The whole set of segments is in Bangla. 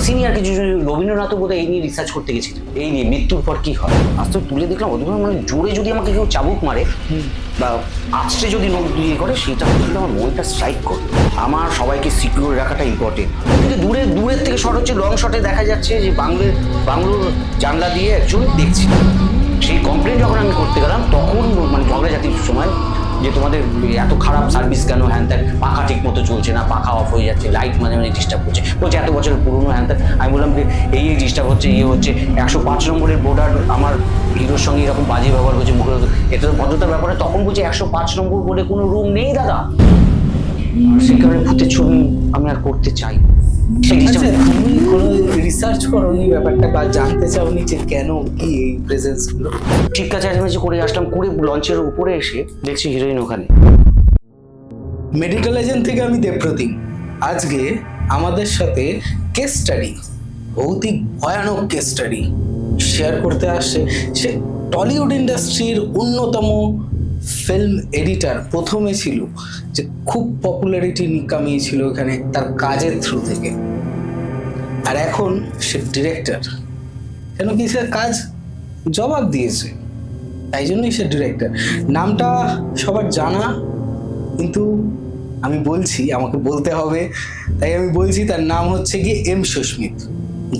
সিনিয়র কিছু রবীন্দ্রনাথও বোধহয় এই নিয়ে রিসার্চ করতে গেছিল, এই নিয়ে মৃত্যুর পর কি হয়। আজ তো তুলে দেখলাম অদ্ভুত, মানে জোরে যদি আমাকে কেউ চাবুক মারে বা আছড়ে যদি নোট দিয়ে করে, সেটা কিন্তু আমার মনটা স্ট্রাইক করে। আমার সবাইকে সিকিউর রাখাটা ইম্পর্টেন্ট। কিন্তু দূরের থেকে শট হচ্ছে, লং শটে দেখা যাচ্ছে যে বাংলোর জানলা দিয়ে একজন দেখছি। সেই কমপ্লেন যখন আমি করতে গেলাম, তখন মানে ঝগড়া জাতির সময় যে তোমাদের এত খারাপ সার্ভিস কেন, হ্যান ত্যান, পাখা ঠিক মতো চলছে না, পাখা অফ হয়ে যাচ্ছে, লাইট মাঝে মাঝে ডিস্টার্ব করছে, বলছে এত বছরের পুরনো হ্যান ত্যান। আমি বললাম যে এই ডিস্টার্ব হচ্ছে, হচ্ছে 105 নম্বরের বোর্ডার আমার হিরোর সঙ্গে এরকম বাজে ব্যবহার করছে, মুখে এটা তো ভদ্রতার ব্যাপারে। তখন বলছে 105 নম্বর বোর্ডে কোনো রুম নেই দাদা। সেই কারণে ভূতের ছবি আমি আর করতে চাই। তুমি কোনো রিসার্চ করোনি ব্যাপারটা বা জানতে চাওনি যে কেন কি এই প্রেজেন্স গুলো? ঠিক আছে, করে আসলাম, করে লঞ্চের উপরে এসে দেখছি হিরোইন ওখানে। মেডিকেল এজেন্ট থেকে আমি দেবপ্রতিম। আজকে আমাদের সাথে কেস স্টাডি, ভৌতিক ভয়ানক কেস স্টাডি শেয়ার করতে আসছে। সে টলিউড ইন্ডাস্ট্রির অন্যতম ফিল্ম এডিটার, প্রথমে ছিল যে খুব পপুলারিটি কামিয়েছিল এখানে তার কাজের থ্রু থেকে, আর এখন সে ডিরেক্টর। কেন কি সে কাজ জবাব দিয়েছে, তাই জন্যই সে ডিরেক্টর। নামটা সবার জানা, কিন্তু আমি বলছি, আমাকে বলতে হবে, তাই আমি বলছি তার নাম হচ্ছে কি এম সুস্মিত।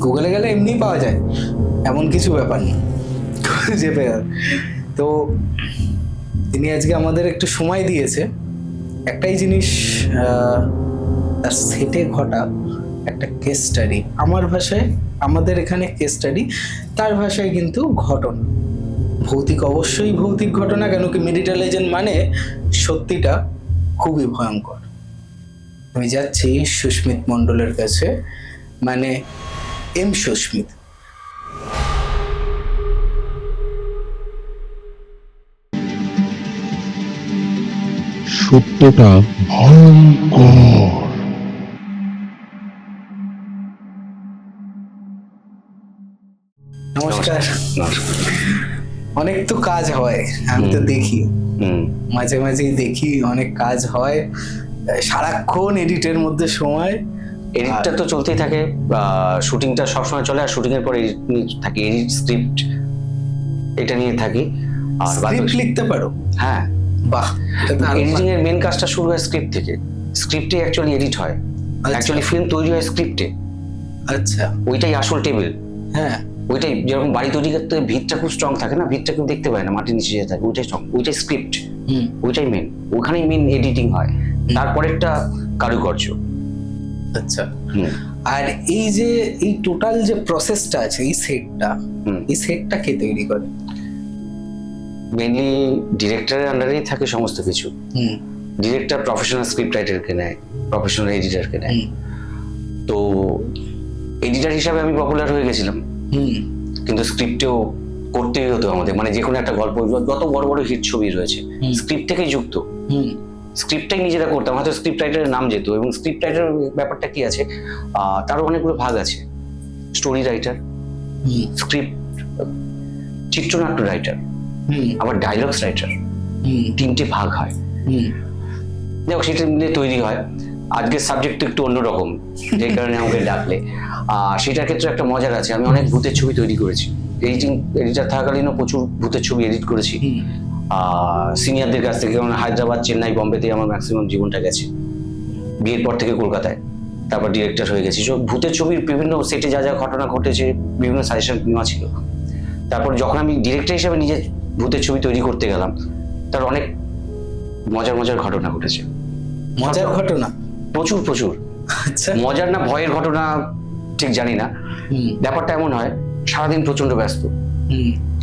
গুগলে গেলে এমনি পাওয়া যায়, এমন কিছু ব্যাপার না। তো তিনি আজকে আমাদের একটু সময় দিয়েছে। একটাই জিনিস, তার সেটে ঘটা একটা কেস স্টাডি, আমার ভাষায় আমাদের এখানে কেস স্টাডি, তার ভাষায় কিন্তু ঘটনা। ভৌতিক, অবশ্যই ভৌতিক ঘটনা, কেন কি মেডিকেল এজেন্ট মানে সত্যিটা খুবই ভয়ঙ্কর। আমি যাচ্ছি সুস্মিত মণ্ডলের কাছে, মানে এম সুস্মিত। সত্যটা ভয়ঙ্কর। নমস্কার। অনেক তো কাজ হয়, আমি তো দেখি, মাঝে মাঝেই দেখি অনেক কাজ হয়, সারাক্ষণ এডিটের মধ্যে সময়। এডিটটা তো চলতেই থাকে, শুটিংটা সবসময় চলে, আর শুটিং এর পর এডিট থাকে, এডিট স্ক্রিপ্ট এটা নিয়ে থাকি। আর স্ক্রিপ্ট লিখতে পারো? হ্যাঁ, বাহ। এডিটিং এর মেন কাজটা শুরু হয় স্ক্রিপ্ট থেকে, স্ক্রিপ্টে অ্যাকচুয়ালি এডিট হয়, অ্যাকচুয়ালি ফিল্ম তৈরি হয় স্ক্রিপ্টে। আচ্ছা, ওইটাই আসল টেবিল। হ্যাঁ, ওইটাই, যেরকম বাড়ি তৈরি করতে ভিতটা খুব স্ট্রং থাকে না, ভিতটা কেউ দেখতে পায় না, মাটির নিচে যেতে থাকে, ওইটাই স্ট্রং, ওইটাই স্ক্রিপ্ট, ওইটাই মেন, ওখানেই মেন এডিটিং হয়, তারপরেরটা কারুকার্য। আচ্ছা। আর এই যে এই টোটাল যে প্রসেসটা আছে, এই সেটটা কে তৈরি করে? মেইনলি ডিরেক্টরের আন্ডারেই থাকে সমস্ত কিছু। ডিরেক্টর প্রফেশনাল স্ক্রিপ্ট রাইটারকে নেয়, প্রফেশনাল এডিটরকে নেয়। তো এডিটর হিসাবে আমি পপুলার হয়ে গেছিলাম, কিন্তু স্ক্রিপ্টেও করতেই হতো আমাদের, মানে যে কোনো একটা গল্প, যত বড় বড় হিট ছবি রয়েছে স্ক্রিপ্ট থেকেই যুক্ত, স্ক্রিপ্টটাই নিজেরা করতাম। হয়তো স্ক্রিপ্ট রাইটারের নাম যেত, এবং স্ক্রিপ্ট রাইটার ব্যাপারটা কি আছে, তারও অনেকগুলো ভাগ আছে। স্টোরি রাইটার, স্ক্রিপ্ট, চিত্রনাট্য রাইটার, আবার ডায়লগস রাইটার, তিনটে ভাগ হয়। দেখো, সেটা মিলে তৈরি হয়। আজকের সাবজেক্ট একটু অন্যরকম, যে কারণে আমাকে ডাকলে। সেটার ক্ষেত্রে একটা মজার আছে, আমি অনেক ভূতের ছবি তৈরি করেছি, এডিটার থাকাকালীনও প্রচুর ভূতের ছবি এডিট করেছি সিনিয়রদের কাছ থেকে। যেমন হায়দ্রাবাদ, চেন্নাই, বম্বেতে আমার ম্যাক্সিমাম জীবনটা গেছে। বিয়ের পর থেকে কলকাতায়, তারপর ডিরেক্টর হয়ে গেছি। ভূতের ছবির বিভিন্ন সেটে যা যা ঘটনা ঘটেছে, বিভিন্ন সাজেশন নেওয়া ছিল। তারপর যখন আমি ডিরেক্টর হিসেবে নিজে ভূতের ছবি তৈরি করতে গেলাম, তার অনেক মজার মজার ঘটনা ঘটেছে। মজার ঘটনা প্রচুর প্রচুর। আচ্ছা, মজার না ভয়ের ঘটনা ঠিক জানি না। ব্যাপারটা এমন হয়, সারাদিন প্রচন্ড ব্যস্ত,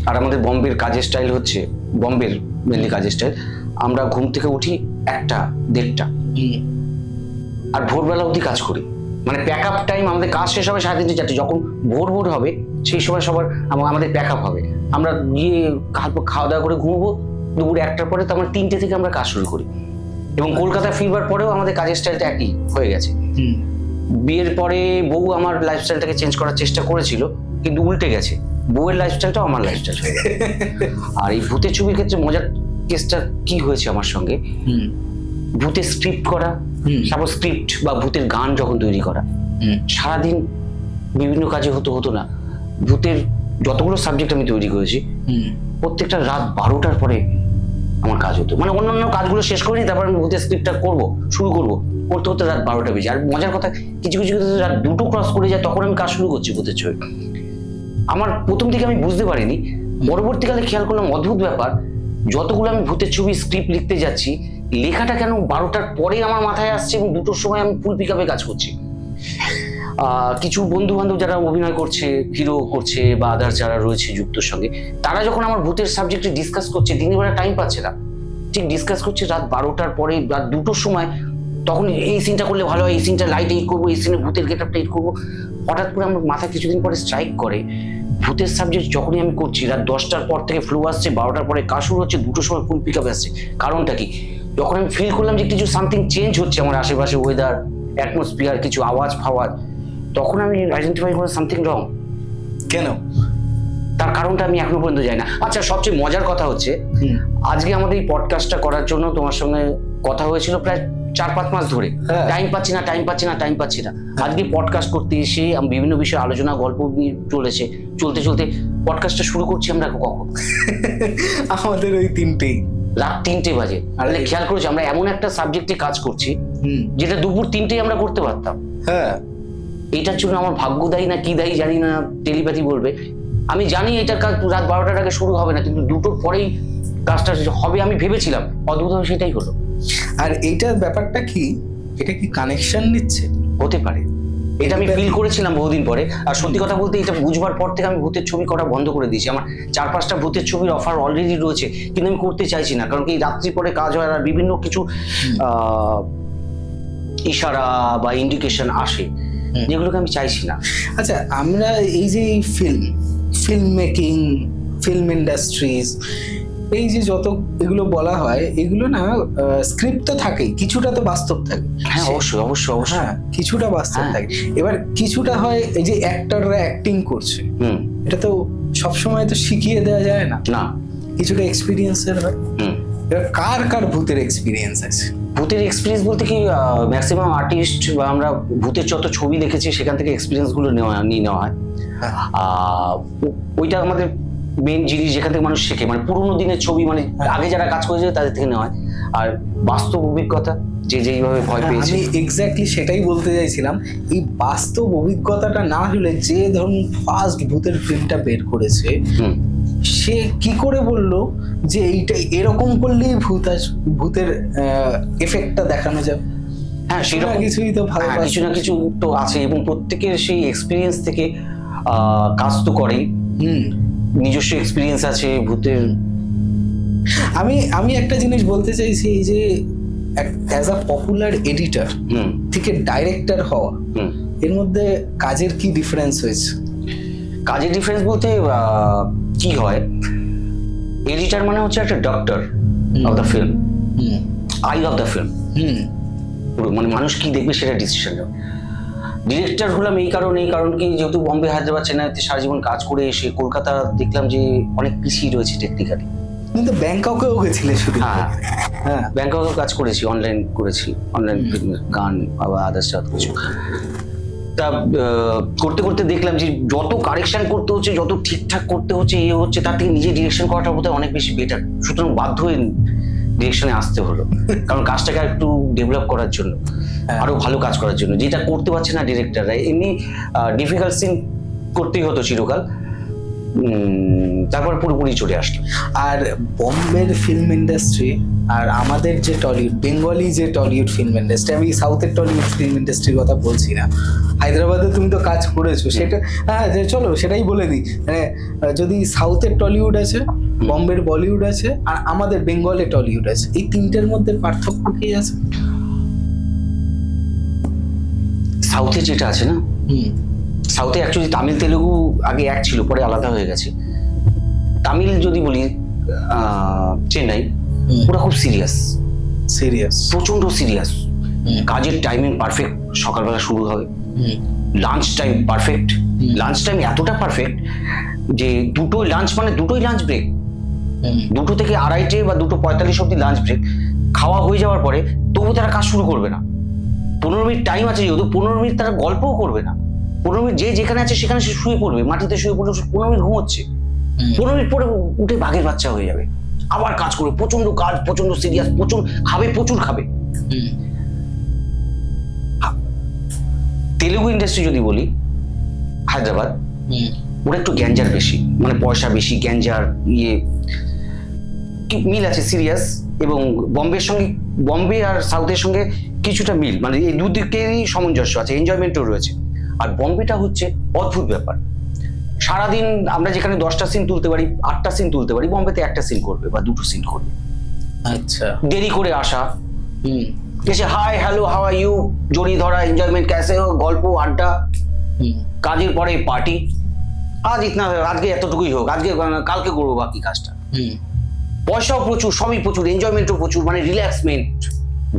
আর আমাদের বম্বের কাজের স্টাইল হচ্ছে, বম্বের মেনলি কাজের স্টাইল, আমরা ঘুম থেকে উঠি 1টা 1:30টা, আর ভোরবেলা অবধি কাজ করি। মানে প্যাক আপ টাইম, আমাদের কাজ শেষ হবে 3:30 4টে, যখন ভোর হবে সেই সময় সবার আমাদের প্যাক আপ হবে, আমরা গিয়ে খাওয়া দাওয়া করে ঘুমবো। দুপুর 1টার পরে তো আমরা 3টে থেকে আমরা কাজ শুরু করি, এবং কলকাতা ফিরবার পরেও আমাদের কাজের স্টাইলটা একই হয়ে গেছে। বিয়ের পরে বউ আমার লাইফস্টাইলটাকে চেঞ্জ করার চেষ্টা করেছিল, কিন্তু উল্টে গেছে, বউয়ের লাইফস্টাইলটাও আমার লাইফস্টাইল হয়ে গেছে। আর এই ভূতের ছবির ক্ষেত্রে মজার কেসটা কি হয়েছে আমার সঙ্গে, ভূতের স্ক্রিপ্ট করা, সাপোজ স্ক্রিপ্ট বা ভূতের গান যখন তৈরি করা, সারাদিন বিভিন্ন কাজে হতো না। ভূতের যতগুলো সাবজেক্ট আমি তৈরি করেছি প্রত্যেকটা রাত 12টার পরে আমার কাজ হতো। মানে অন্যান্য কাজগুলো শেষ করিনি, তারপর আমি ভূতের স্ক্রিপ্টটা শুরু করতে করতে রাত 12টা বেজে। আর মজার কথা, কিছু কিছু ক্ষেত্রে রাত 2টো ক্রস করে যায়, তখন আমি কাজ শুরু করছি ভূতের ছবি। আমার প্রথম থেকে আমি বুঝতে পারিনি, পরবর্তীকালে খেয়াল করলাম অদ্ভুত ব্যাপার, যতগুলো আমি ভূতের ছবি স্ক্রিপ্ট লিখতে যাচ্ছি, লেখাটা কেন 12টার পরেই আমার মাথায় আসছে এবং 2টোর সময় আমি ফুল পিক আপে কাজ করছি। কিছু বন্ধু বান্ধব যারা অভিনয় করছে, হিরো করছে বা আদার যারা রয়েছে যুক্তর সঙ্গে, তারা যখন আমার ভূতের সাবজেক্টে ডিসকাস করছে, দিনের বেলা টাইম পাচ্ছে না, ঠিক ডিসকাস করছে রাত 12টার পরে, রাত 2টোর সময়, তখন এই সিনটা করলে ভালো হয়, এই সিনটা লাইট এইট করবো, এই সিনে ভূতের গেট আপটা এইট করবো। হঠাৎ করে আমার মাথায় কিছুদিন পরে স্ট্রাইক করে, ভূতের সাবজেক্ট যখনই আমি করছি রাত 10টার পর থেকে ফ্লো আসছে, 12টার পরে কাজ শুরু হচ্ছে, 2টোর সময় ফুল পিক আপ আসছে। কারণটা কি? যখন আমি ফিল করলাম যে কিছু সামথিং চেঞ্জ হচ্ছে আমার আশেপাশে, ওয়েদার, অ্যাটমসফিয়ার, কিছু আওয়াজ ফাওয়াজ, তখন আমি আইডেন্টিফাই করে সামথিং রং। কেন? তার কারণটা আমি এখনো পর্যন্ত জানি না। আচ্ছা, সবচেয়ে মজার কথা হচ্ছে, আজকে আমাদের এই পডকাস্টটা করার জন্য তোমার সঙ্গে কথা হয়েছিল প্রায় 4-5 মাস ধরে। টাইম পাচ্ছি না। আজকে পডকাস্ট করতে এসে আমি বিভিন্ন বিষয়ে আলোচনা, গল্প চলতে পডকাস্টটা শুরু করছি আমরা কখন? আমাদের ওই 3টেই, রাত 3টে বাজে। আর খেয়াল করেছি আমরা এমন একটা সাবজেক্টে কাজ করছি যেটা দুপুর 3টেই আমরা করতে পারতাম। হ্যাঁ, এটার জন্য আমার ভাগ্য দায়ী না কি দায়ী জানি না, টেলিপ্যাথি বলবে। আমি জানি এটার কাজ রাত 12টার আগে শুরু হবে না, কিন্তু 2টোর পরেই কাজটা হবে আমি ভেবেছিলাম, অদ্ভুতভাবে সেটাই হলো। আর এইটার ব্যাপারটা কি, এটা কি কানেকশন নিচ্ছে? হতে পারে, এটা আমি ফিল করেছিলাম বহুদিন পরে। আর সত্যি কথা বলতে, এটা বুঝবার পর থেকে আমি ভূতের ছবি করা বন্ধ করে দিয়েছি। আমার 4-5টা ভূতের ছবির অফার অলরেডি রয়েছে, কিন্তু আমি করতে চাইছি না, কারণ কি রাত্রি পরে কাজ হয় আর বিভিন্ন কিছু ইশারা বা ইন্ডিকেশন আসে, যেগুলোকে আমি চাইছি না। আচ্ছা, আমরা এই যে ফিল্ম মেকিং, ফিল্ম ইন্ডাস্ট্রিজ, এই যে যত এগুলো বলা হয়, এগুলো না স্ক্রিপ্ট তো থাকেই, কিছুটা তো বাস্তব থাকে। হ্যাঁ, অবশ্যই। হ্যাঁ, কিছুটা বাস্তব থাকে, এবার কিছুটা হয় এই যে অ্যাক্টররা অ্যাক্টিং করছে, এটা তো সবসময় তো শিখিয়ে দেওয়া যায় না, কিছুটা এক্সপিরিয়েন্সের হয়। এবার কার ভূতের এক্সপিরিয়েন্স আছে? ভূতের এক্সপিরিয়েন্স বলতে কি, ম্যাক্সিমাম আর্টিস্ট বা আমরা ভূতের যত ছবি দেখেছি সেখান থেকে এক্সপিরিয়েন্স গুলো নিয়ে নেওয়া হয়। ওইটা আমাদের মেন জিনিস, যেখান থেকে মানুষ শেখে, মানে পুরোনো দিনের ছবি, মানে আগে যারা কাজ করেছে তাদের থেকে নেওয়া হয়। আর বাস্তব অভিজ্ঞতা, যেইভাবে ভয় পেয়েছে, আমি এক্স্যাক্টলি সেটাই বলতে চাইছিলাম। এই বাস্তব অভিজ্ঞতাটা না হলে, যে ধরুন ফার্স্ট ভূতের ফিল্মটা বের করেছে, সে কি করে বললো যে এইটা এরকম করলেই ভূতের এফেক্টটা দেখানো যাবে? হ্যাঁ, সেটা কিছুই তো ভালো, কিছু না কিছু তো আছে, এবং প্রত্যেকের সেই এক্সপিরিয়েন্স থেকে কাজ তো করেই। নিজস্ব এক্সপিরিয়েন্স আছে ভূতের। আমি একটা জিনিস বলতে চাইছি, এই যে অ্যাজ আ পপুলার এডিটর থেকে ডাইরেক্টর হওয়া, এর মধ্যে কাজের কি ডিফারেন্স হয়েছে? কাজের ডিফারেন্স বলতে কি হয়, এডিটর মানে হচ্ছে একটা doctor of the film, I of the film, মানে মানুষ কি দেখবে সেটা ডিসিশন নেবে। ডিরেক্টর হলাম এই কারণ কি, যেহেতু বম্বে, হায়দ্রাবাদ, চেন্নাইতে সারা জীবন কাজ করে এসে কলকাতা দেখলাম যে অনেক পিছিয়ে রয়েছে টেকনিক্যালি। কিন্তু ব্যাংককেও গেছিলে শুধু? হ্যাঁ, ব্যাংককেও কাজ করেছি, অনলাইন গান বা আদার্স কিছু। তা করতে করতে দেখলাম যে যত কারেকশন করতে হচ্ছে, যত ঠিকঠাক করতে হচ্ছে, হচ্ছে, তার থেকে নিজে ডিরেকশন করাটা বোধহয় অনেক বেশি বেটার। সুতরাং বাধ্য হয়ে ডিরেকশনে আসতে হলো, কারণ কাজটাকে একটু ডেভেলপ করার জন্য, আরো ভালো কাজ করার জন্য, যেটা করতে পারছে না ডিরেক্টররা। এমনি ডিফিকাল্ট সিন করতেই হতো চিরকাল, তারপর পুরোপুরি চলে আসলো। আর বম্বের ফিল্ম ইন্ডাস্ট্রি আর আমাদের যে টলিউড, বেঙ্গলি যে টলিউড ফিল্ম ইন্ডাস্ট্রি, আমি সাউথের টলিউড ফিল্ম ইন্ডাস্ট্রির কথা বলছি না, হায়দ্রাবাদে তুমি তো কাজ করেছো, সেটা হ্যাঁ, চলো সেটাই বলে দিই। মানে যদি সাউথের টলিউড আছে, বম্বের বলিউড আছে, আর আমাদের বেঙ্গলে টলিউড আছে, এই তিনটের মধ্যে পার্থক্য কি আছে? সাউথে যেটা আছে না, সাউথে অ্যাকচুয়ালি তামিল তেলেগু আগে এক ছিল, পরে আলাদা হয়ে গেছে। তামিল যদি বলি, চেন্নাই, ওরা খুব সিরিয়াস, প্রচন্ড সিরিয়াস। কাজের টাইমিং পারফেক্ট, সকালবেলা শুরু হবে, lunch time perfect, lunch time এতটা পারফেক্ট যে দুটোই লাঞ্চ ব্রেক, 2টো থেকে 2:30 বা 2:45 অব্দি লাঞ্চ ব্রেক। খাওয়া হয়ে যাওয়ার পরে তবু তারা কাজ শুরু করবে না। 15 মিনিট টাইম আছে, যেহেতু 15 মিনিট তারা গল্পও করবে না, 15 মিনিট যে যেখানে আছে সেখানে সে শুয়ে পড়বে, মাটিতে শুয়ে পড়বে, 15 মিনিট ঘুমোচ্ছে, 15 মিনিট পরে উঠে বাঘের বাচ্চা হয়ে যাবে, আবার কাজ করবে, প্রচন্ড কাজ, প্রচন্ড সিরিয়াস, প্রচুর খাবে। তেলুগু ইন্ডাস্ট্রি যদি বলি, হায়দ্রাবাদ, ওরা একটু গ্যাঞ্জার বেশি, মানে পয়সা বেশি, গ্যাঞ্জার, মিল আছে সিরিয়াস, এবং বম্বে আর সাউথের সঙ্গে কিছুটা মিল, মানে এই দুদিকেরই সামঞ্জস্য আছে, এনজয়মেন্টও রয়েছে। আর বম্বেটা হচ্ছে অদ্ভুত ব্যাপার, সারাদিন আমরা যেখানে 10টা সিন তুলতে পারি, 8টা সিন তুলতে পারি, বম্বেতে 1টা সিন করবে বা 2টো সিন করবে। আচ্ছা, দেরি করে আসা, এসে hi hello how are you, জড়িয়ে ধরা, এনজয়মেন্ট, ক্যাসে গল্প, আড্ডা, কাজের পরে পার্টি, আজকে এতটুকুই হোক, কালকে করবো বাকি কাজটা। পয়সাও প্রচুর, সবই প্রচুর, এনজয়মেন্টও প্রচুর, মানে রিল্যাক্সমেন্ট,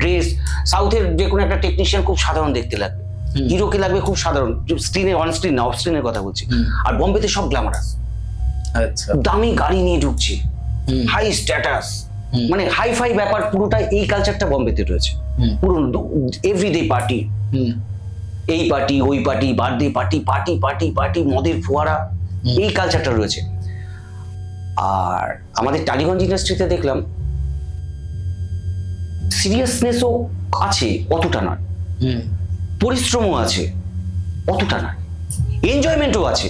ড্রেস। সাউথের যে কোনো একটা টেকনিশিয়ান খুব সাধারণ দেখতে লাগবে, হিরোকে লাগবে খুব সাধারণ, স্ক্রিনে, অন স্ক্রিন না, অফ স্ক্রিনের কথা বলছি। আর বম্বেতে সব গ্ল্যামারাস, আচ্ছা, দামি গাড়ি নিয়ে ঢুকছে, হাই স্ট্যাটাস, মানে হাই ফাই ব্যাপার পুরোটা, এই কালচারটা বম্বেতে রয়েছে। পুরো এভরিডে পার্টি, এই পার্টি ওই party, birthday party, party party party, মদের ফোয়ারা, এই কালচারটা রয়েছে। আর আমাদের টালিগঞ্জ ইন্ডাস্ট্রিতে দেখলাম সিরিয়াসনেসও আছে, অতটা নয়, পরিশ্রমও আছে, অতটা নয়, এনজয়মেন্টও আছে,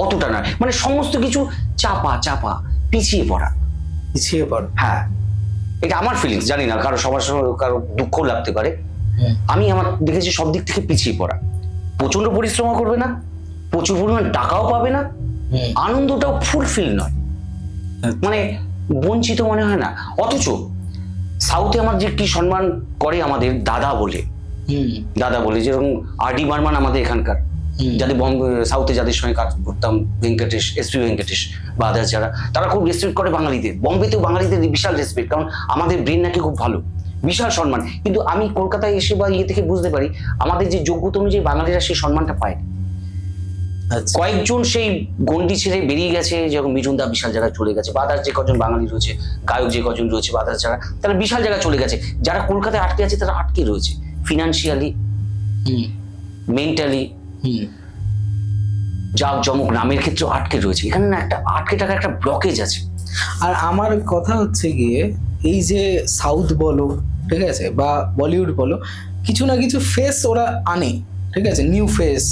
অতটা নয়, মানে সমস্ত কিছু চাপা, পিছিয়ে পড়া। হ্যাঁ, এটা আমার ফিলিংস, জানি না সবার কারো দুঃখ লাগতে পারে, আমি আমার দেখেছি সব দিক থেকে পিছিয়ে পড়া। প্রচন্ড পরিশ্রম করবে না, প্রচুর পরিমাণ টাকাও পাবে না, আনন্দটাও ফুলফিল নয়, মানে বঞ্চিত মনে হয় না। অথচ সাউথে আমার যে কি সম্মান করে আমাদের দাদা বলে, যেরকম আর.ডি. বর্মন আমাদের এখানকার, যাদের সাউথে যাদের সঙ্গে কাজ করতাম, ভেঙ্কটেশ, এস.পি. ভেঙ্কটেশ বা আদার্স যারা, তারা খুব রেসপেক্ট করে বাঙালিদের। বম্বেতেও বাঙালিদের বিশাল রেসপেক্ট, কারণ আমাদের ব্রেন নাকি খুব ভালো, বিশাল সম্মান। কিন্তু আমি কলকাতায় এসে বা থেকে বুঝতে পারি আমাদের যে যোগ্যতা অনুযায়ী বাঙালিরা সেই সম্মানটা পায়। কয়েকজন সেই গন্ডি ছেড়ে বেরিয়ে গেছে, যখন মিঠুনদা বিশাল জায়গায় চলে গেছে, বা আদার্স যে কজন বাঙালি রয়েছে, গায়ক যে কজন রয়েছে, বা আদার্স যারা, তারা বিশাল জায়গায় চলে গেছে। যারা কলকাতায় আটকে আছে তারা আটকে রয়েছে, ফিনান্সিয়ালি, মেন্টালি, জাঁকজমক নামের ক্ষেত্রে আটকে রয়েছে। এখানে না একটা আটকে থাকা একটা ব্লকেজ আছে। আর আমার কথা হচ্ছে গিয়ে, এই যে সাউথ বলো, ঠিক আছে, বা বলিউড বলো, কিছু না কিছু ফেস ওরা আনে, ঠিক আছে, নিউ ফেস।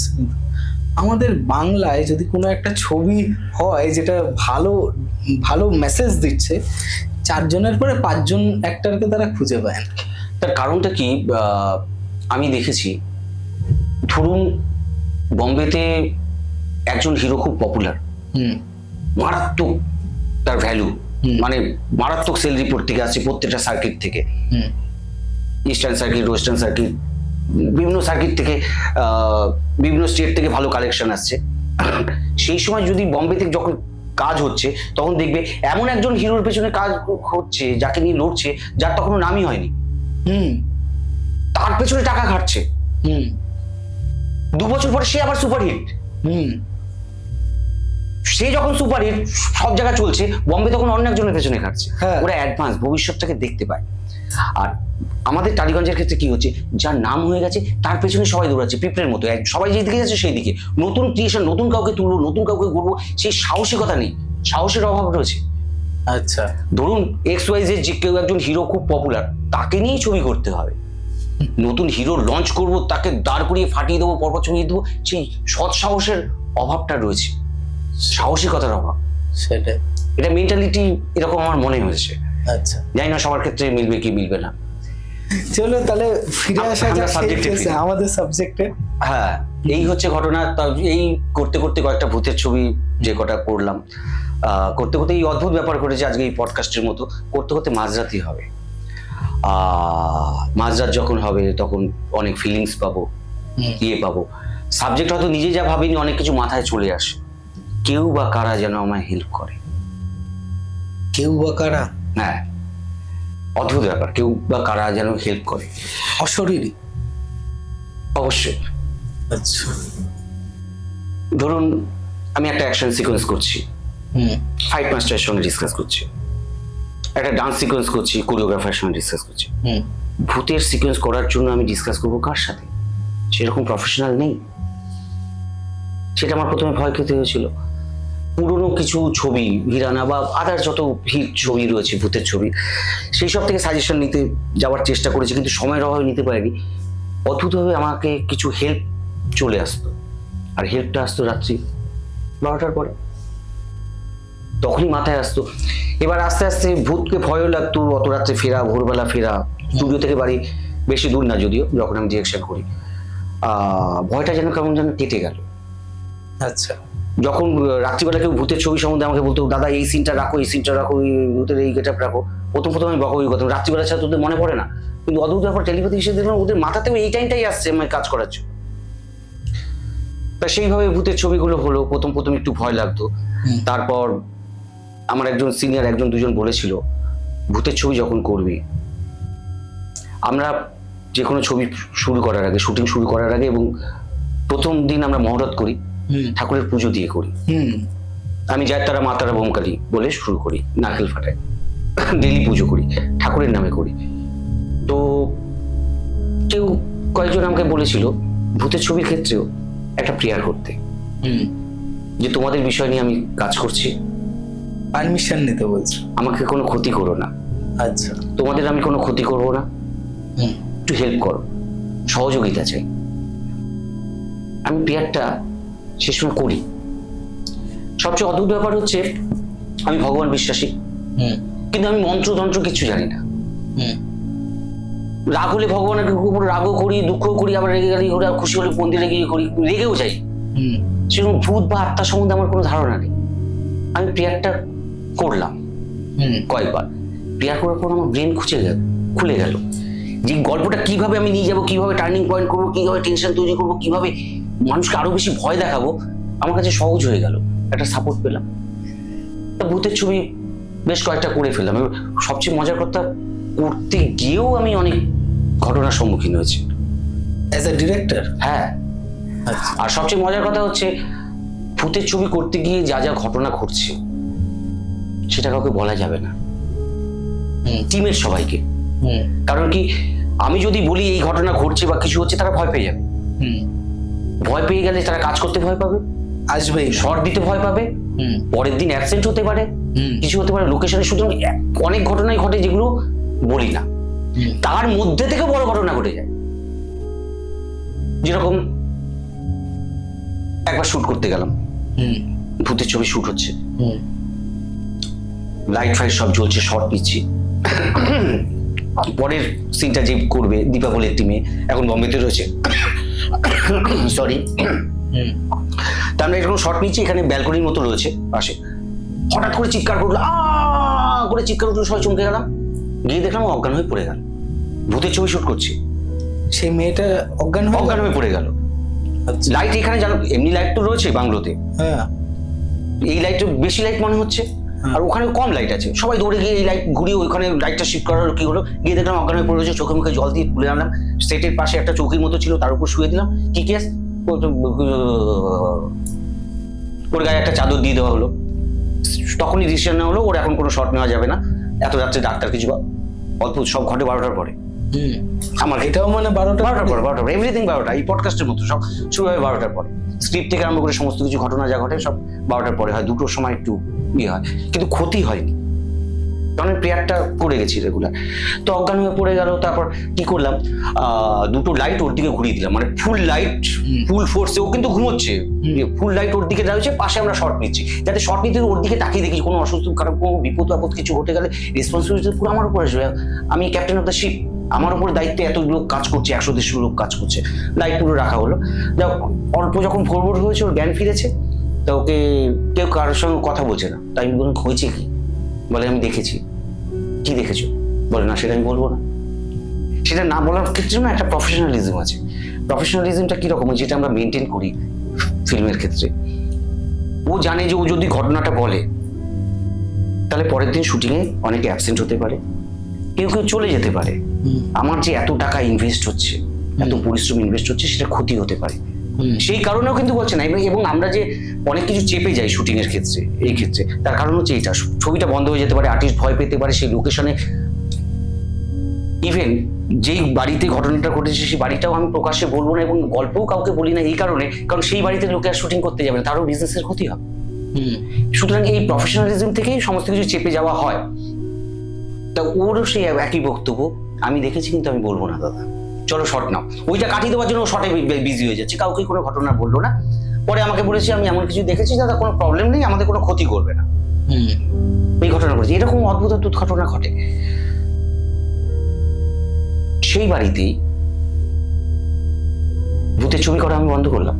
আমাদের বাংলায় যদি কোনো একটা ছবি হয় যেটা ভালো মেসেজ দিচ্ছে, 4 জনের পরে 5 জন অ্যাক্টরকে তারা খুঁজে পায় না। তার কারণটা কি, আমি দেখেছি, ধরুন বম্বেতে একজন হিরো খুব পপুলার, মারাত্মক তার ভ্যালু, মানে মারাত্মক সেল রিপোর্ট থেকে আসছে প্রত্যেকটা সার্কিট থেকে, ইস্টার্ন সার্কিট, ওয়েস্টার্ন সার্কিট, বিভিন্ন সার্কিট থেকে, বিভিন্ন স্টেট থেকে ভালো কালেকশন আসছে। সেই সময় যদি বম্বেতে যখন কাজ হচ্ছে, তখন দেখবে এমন একজন হিরোর পেছনে কাজ হচ্ছে, যাকে নিয়ে লড়ছে, যার তখনো নামই হয়নি, তার পেছনে টাকা খাটছে, 2 বছর পরে সে আবার সুপারহিট। সে যখন সুপারহিট, সব জায়গায় চলছে, বম্বে তখন অন্য একজনের পেছনে খাটছে। ওরা অ্যাডভান্স, ভবিষ্যৎটাকে দেখতে পায়। আর আমাদের টালিগঞ্জের ক্ষেত্রে কি হচ্ছে, যার নাম হয়ে গেছে তার পেছনে সবাই দৌড়াচ্ছে পিঁপড়ের মতো, সবাই যেদিকে যাচ্ছে সেই দিকে। নতুন ক্রিয়েশন, নতুন কাউকে তুলবো, নতুন কাউকে করবো, সেই সাহসিকতা নেই, সাহসের অভাব রয়েছে। আচ্ছা, ধরুন XYZ যে কেউ একজন হিরো খুব পপুলার, তাকে নিয়েই ছবি করতে হবে। নতুন হিরো লঞ্চ করব, তাকে দাঁড় করিয়ে ফাটিয়ে দেবো, পরপর ছড়িয়ে দেবো, সেই সৎ সাহসের অভাবটা রয়েছে, সাহসিকতার অভাব। সেটাই, এটা মেন্টালিটি এরকম আমার মনে হয়েছে। আচ্ছা, জানি না সবার ক্ষেত্রে মিলবে কি মিলবে না। চলো তাহলে ফিরে আসা যাক আমাদের সাবজেক্টে। হ্যাঁ, এই হচ্ছে ঘটনা। এই করতে করতে কয়েকটা ভূতের ছবি যে কটা করলাম, করতে করতে এই অদ্ভুত ব্যাপার ঘটেছে আজকে এই পডকাস্টের মতো। করতে করতে মাঝরাতই হবে। মাঝরাত যখন হবে তখন অনেক ফিলিংস পাবো, পাবো। সাবজেক্ট হয়তো নিজে যা ভাবিনি, অনেক কিছু মাথায় চলে আসে। কেউ বা কারা যেন আমায় হেল্প করে। কেউ বা কারা? হ্যাঁ, অদ্ভুত ব্যাপার, কেউ বা কারা যেন হেল্প করে। অশরীরী? অবশ্যই। আচ্ছা, ধরুন আমি একটা অ্যাকশন সিকোয়েন্স করছি, ফাইট মাস্টারের সঙ্গে ডিসকাস করছি, একটা ডান্স সিকোয়েন্স করছি, কোরিওগ্রাফারের সঙ্গে ডিসকাস করছি। ভূতের সিকোয়েন্স করার জন্য আমি ডিসকাস করবো কার সাথে? সেরকম প্রফেশনাল নেই। সেটা আমার প্রথমে ভয় খেতে হয়েছিল। পুরনো কিছু ছবি, হিরানা বা আদার যত হিট ছবি রয়েছে ভূতের ছবি, সেই সব থেকে সাজেশন নিতে যাওয়ার চেষ্টা করেছি, কিন্তু সময়ের অভাবে নিতে পারিনি। অদ্ভুতভাবে আমাকে কিছু হেল্প চলে আসতো, আর হেল্পটা আসতো রাত্রি 12টার পরে, তখনই মাথায় আসতো। এবার আস্তে আস্তে ভূতকে ভয়ও লাগতো, অত রাত্রে ফেরা, ভোরবেলা ফেরা, স্টুডিও থেকে বাড়ি বেশি দূর না যদিও, যখন আমি ডিরেকশন করি ভয়টা যেন কেমন যেন কেটে গেল। আচ্ছা, যখন রাত্রিবেলা কেউ ভূতের ছবি সম্বন্ধে আমাকে বলতো, দাদা এই সিনটা রাখো, এই সিনটা রাখো, এই ভূতের এই গেটআপ রাখো, প্রথম আমি বকাবকি করতাম, রাত্রিবেলা ছাড়া তোদের মনে পড়ে না। কিন্তু অদ্ভুত ব্যাপার, টেলিপ্যাথি হিসেবে দেখলাম ওদের মাথাতেও এই টাইমটাই আসছে আমার কাজ করার জন্য। তা সেইভাবে ভূতের ছবিগুলো হলো। প্রথম একটু ভয় লাগতো, তারপর আমার একজন সিনিয়র একজন দুজন বলেছিল, ভূতের ছবি যখন করবি, আমরা যে কোনো ছবি শুরু করার আগে, শুটিং শুরু করার আগে এবং প্রথম দিন আমরা মহরত করি, ঠাকুরের পুজো দিয়ে করি। আমি যাই তারা মা তারা বোমকালী বলে শুরু করি, নারকেল ফাটাই, ডেলি পুজো করি, ঠাকুরের নামে করি। তো কেউ কয়েকজন আমাকে বলেছিল ভূতের ছবির ক্ষেত্রেও একটা প্রেয়ার করতে, যে তোমাদের বিষয় নিয়ে আমি কাজ করছি, পারমিশন নিতে বলছো, আমাকে কোনো ক্ষতি করো না, আচ্ছা তোমাদের আমি কোনো ক্ষতি করবো না, একটু হেল্প করো, সহযোগিতা চাই। আমি প্রেয়ারটা সে সময় করি। সবচেয়ে অদ্ভুত ব্যাপার হচ্ছে, আমি ভগবান বিশ্বাসী, কিন্তু আমি মন্ত্রতন্ত্র কিছু জানি না। রাগ হলে ভগবানের উপর রাগও করি, দুঃখও করি, আবার রেগে গেলে ওরা খুশি হলে মন্দিরে গিয়ে করি, রেগেও যাই। সেরকম ভূত বা আত্মা সম্বন্ধে আমার কোনো ধারণা নেই। আমি প্রেয়ারটা করলাম কয়েকবার, প্রেয়ার করার পর আমার ব্রেন খুলে গেল, যে গল্পটা কিভাবে আমি নিয়ে যাবো, কিভাবে টার্নিং পয়েন্ট করবো, কিভাবে টেনশন তৈরি করবো, কিভাবে মানুষকে আরো বেশি ভয় দেখাবো, আমার কাছে সহজ হয়ে গেল, একটা সাপোর্ট পেলাম। তা ভূতের ছবি বেশ কয়েকটা করে ফেললাম। সবচেয়ে মজার কথা, করতে গিয়েও আমি অনেক ঘটনার সম্মুখীন হয়েছি অ্যাজ এ ডিরেক্টর। হ্যাঁ, আর সবচেয়ে মজার কথা হচ্ছে, ভূতের ছবি করতে গিয়ে যা যা ঘটনা ঘটছে সেটা কাউকে বলা যাবে না, টিমের সবাইকে। কারণ কি, আমি যদি বলি এই ঘটনা ঘটছে বা কিছু হচ্ছে, তারা ভয় পেয়ে যাবে। ভয় পেয়ে গেলে তারা কাজ করতে ভয় পাবে, আসবে, শর্ট দিতে ভয় পাবে, পরের দিন অ্যাবসেন্ট হতে পারে, কিছু হতে পারে লোকেশনে। সুতরাং অনেক ঘটনাই ঘটে যেগুলো বলি না, তার মধ্যে থেকে বড় ঘটনা ঘটে যায়। যেরকম একবার শুট করতে গেলাম, ভূতের ছবি শুট হচ্ছে, লাইট ফাইট সব জ্বলছে, শর্ট নিচ্ছি। পরের সিনটা যে করবে দীপাবলির টিমে, এখন বম্বেতে রয়েছে, সরি। তা আমরা এরকম শর্ট নিচ্ছি, এখানে ব্যালকনির মতো রয়েছে পাশে, হঠাৎ করে চিৎকার করলো, করে চিৎকার করলো, সবাই চমকে গেলাম, গিয়ে দেখলাম অজ্ঞান হয়ে পড়ে গেল। ভূতের ছবি শুট করছি, সেই মেয়েটা অজ্ঞান হয়ে পড়ে গেল। লাইট এখানে জানো, এমনি লাইট তো রয়েছে বাংলোতে, হ্যাঁ, এই লাইটটা বেশি লাইট মনে হচ্ছে, আর ওখানে কম লাইট আছে। সবাই দৌড়ে গিয়ে এই লাইট ঘুরিয়ে ওইখানে লাইটটা শিফট করার কি হলো, গিয়ে দেখলাম অজ্ঞান হয়ে পড়ে রয়েছে, চোখে মুখে জল দিয়ে তুলে আনলাম, সেটের পাশে একটা চৌকির মতো ছিল, তার উপর শুয়ে দিলাম। কি কেস, ওর গায়ে একটা চাদর দিয়ে দেওয়া হলো। তখনই ডিসিশন নেওয়া হলো, ওর এখন কোনো শট নেওয়া যাবে না, এত রাত্রে ডাক্তার কিছু, অদ্ভুত সব ঘটে 12টার পরে। আমার এটাও মানে 12টার পরে, এভরিথিং 12টা, এই পডকাস্টের মতো সব শুরু হয় 12টার পরে। স্ক্রিপ্ট থেকে আরম্ভ করে সমস্ত কিছু ঘটনা যা ঘটে সব 12টার পরে হয়। 2টোর সময় একটু ইয়ে হয়, কিন্তু ক্ষতি হয়নি, কারণ প্রেয়ারটা করে গেছি রেগুলার। তো অজ্ঞান হয়ে পড়ে গেল। তারপর কি করলাম, 2টো লাইট ওর দিকে ঘুরিয়ে দিলাম, মানে ফুল লাইট, ফুল ফোর্সে, ও কিন্তু ঘুমোচ্ছে, ফুল লাইট ওর দিকে রয়েছে, পাশে আমরা শর্ট নিচ্ছি, যাতে শর্ট নিতে ওর দিকে তাকিয়ে দেখি কোনো অসুস্থ খারাপ কোনো বিপদ আপদ কিছু ঘটে গেলে রেসপন্সিবিলিটি পুরো আমার উপরে আসবে। আমি ক্যাপ্টেন অফ দ্য শিপ, আমার উপর দায়িত্বে এত লোক কাজ করছে, 100-150 লোক কাজ করছে। লাইট পুরো রাখা হলো। যাক, অল্প যখন ভোর হয়েছে, ওর জ্ঞান ফিরেছে, তা ওকে কেউ কারোর সঙ্গে কথা বলছে না। তাই আমি বললাম, হয়েছে কি? বলে, আমি দেখেছি। কি দেখেছো? বলে, না সেটা আমি বলবো না। সেটা না বলার ক্ষেত্রে না একটা প্রফেশনালিজম আছে। প্রফেশনালিজমটা কিরকম, যেটা আমরা মেনটেন করি ফিল্মের ক্ষেত্রে। ও জানে যে ও যদি ঘটনাটা বলে, তাহলে পরের দিন শুটিংয়ে অনেকে অ্যাবসেন্ট হতে পারে, কেউ চলে যেতে পারে। আমার যে এত টাকা ইনভেস্ট হচ্ছে, এত পরিশ্রম ইনভেস্ট হচ্ছে, সেটা ক্ষতি হতে পারে। সেই কারণেও কিন্তু বলছে না। এবং আমরা যে অনেক কিছু চেপে যাই শুটিং এর ক্ষেত্রে, এই ক্ষেত্রে তার কারণ হচ্ছে এটা, ছবিটা বন্ধ হয়ে যেতে পারে, আর্টিস্ট ভয় পেতে পারে সেই লোকেশনে। ইভেন যেই বাড়িতে ঘটনাটা ঘটেছে সেই বাড়িটাও আমি প্রকাশ্যে বলবো না, এবং গল্পও কাউকে বলি না এই কারণে, কারণ সেই বাড়িতে লোকে আর শুটিং করতে যাবে না, তারও বিজনেসের ক্ষতি হবে। সুতরাং এই প্রফেশনালিজম থেকেই সমস্ত কিছু চেপে যাওয়া হয়। তা ওরও সেই একই বক্তব্য, আমি দেখেছি কিন্তু আমি বলবো না দাদা, চলো শর্ট নাও। ওইটা কাটিয়ে দেওয়ার জন্য শর্টে বিজি হয়ে যাচ্ছে, কাউকে কোনো ঘটনা বললো না। পরে আমাকে বলেছে আমি এমন কিছু দেখেছি দাদা, কোনো প্রবলেম নেই, আমাদের কোনো ক্ষতি করবে না, এই ঘটনা ঘটেছে। এরকম অদ্ভুত অদ্ভুত ঘটনা ঘটে। সেই বাড়িতেই ভূতের ছবি করা আমি বন্ধ করলাম।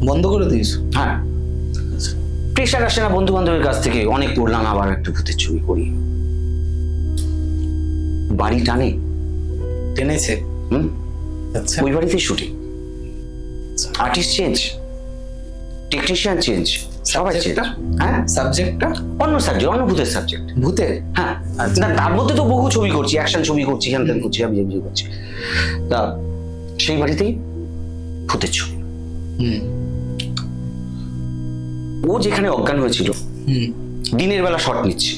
বন্ধ করে দিয়েছ? হ্যাঁ, প্রেশার আসে না বন্ধু বান্ধবের কাছ থেকে, অনেক করলাম, আবার একটা ভূতের ছবি করি। বাড়ি টানে, টেনেছে। আচ্ছা, ওই বাড়িতে shooting, artist change, technician change, সবাই চেঞ্জ। হ্যাঁ, সাবজেক্টটা অন্য সাবজেক্ট, অন্য ভূতের সাবজেক্ট। ভূতের? হ্যাঁ, না তার মধ্যে তো বহু ছবি করছি, অ্যাকশন ছবি করছি, হ্যান ত্যান করছি, আমি করছি। তা সেই বাড়িতেই ভূতের ছবি। ও যেখানে অজ্ঞান হয়েছিল, দিনের বেলা শট নিচ্ছে,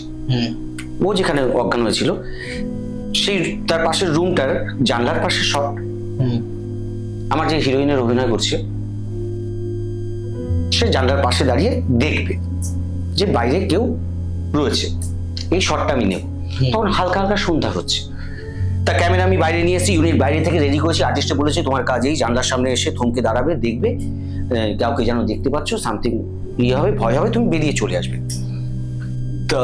ও যেখানে অজ্ঞান হয়েছিল সেই তার পাশের রুমটার জানলার পাশে শট। আমার যে হিরোইনের অভিনয় করছে সে জানলার পাশে দাঁড়িয়ে দেখবে যে বাইরে কেউ রয়েছে, এই শটটা আমি নেব। তখন হালকা হালকা সন্ধ্যা হচ্ছে, তা ক্যামেরা আমি বাইরে নিয়ে এসেছি, ইউনিট বাইরে থেকে রেডি করেছি। আর্টিস্টে বলেছে তোমার কাজ এই জানলার সামনে এসে থমকে দাঁড়াবে, দেখবে কাউকে যেন দেখতে পাচ্ছ, সামথিং ইয়ে হবে, ভয় হবে, তুমি বেরিয়ে চলে আসবে। তা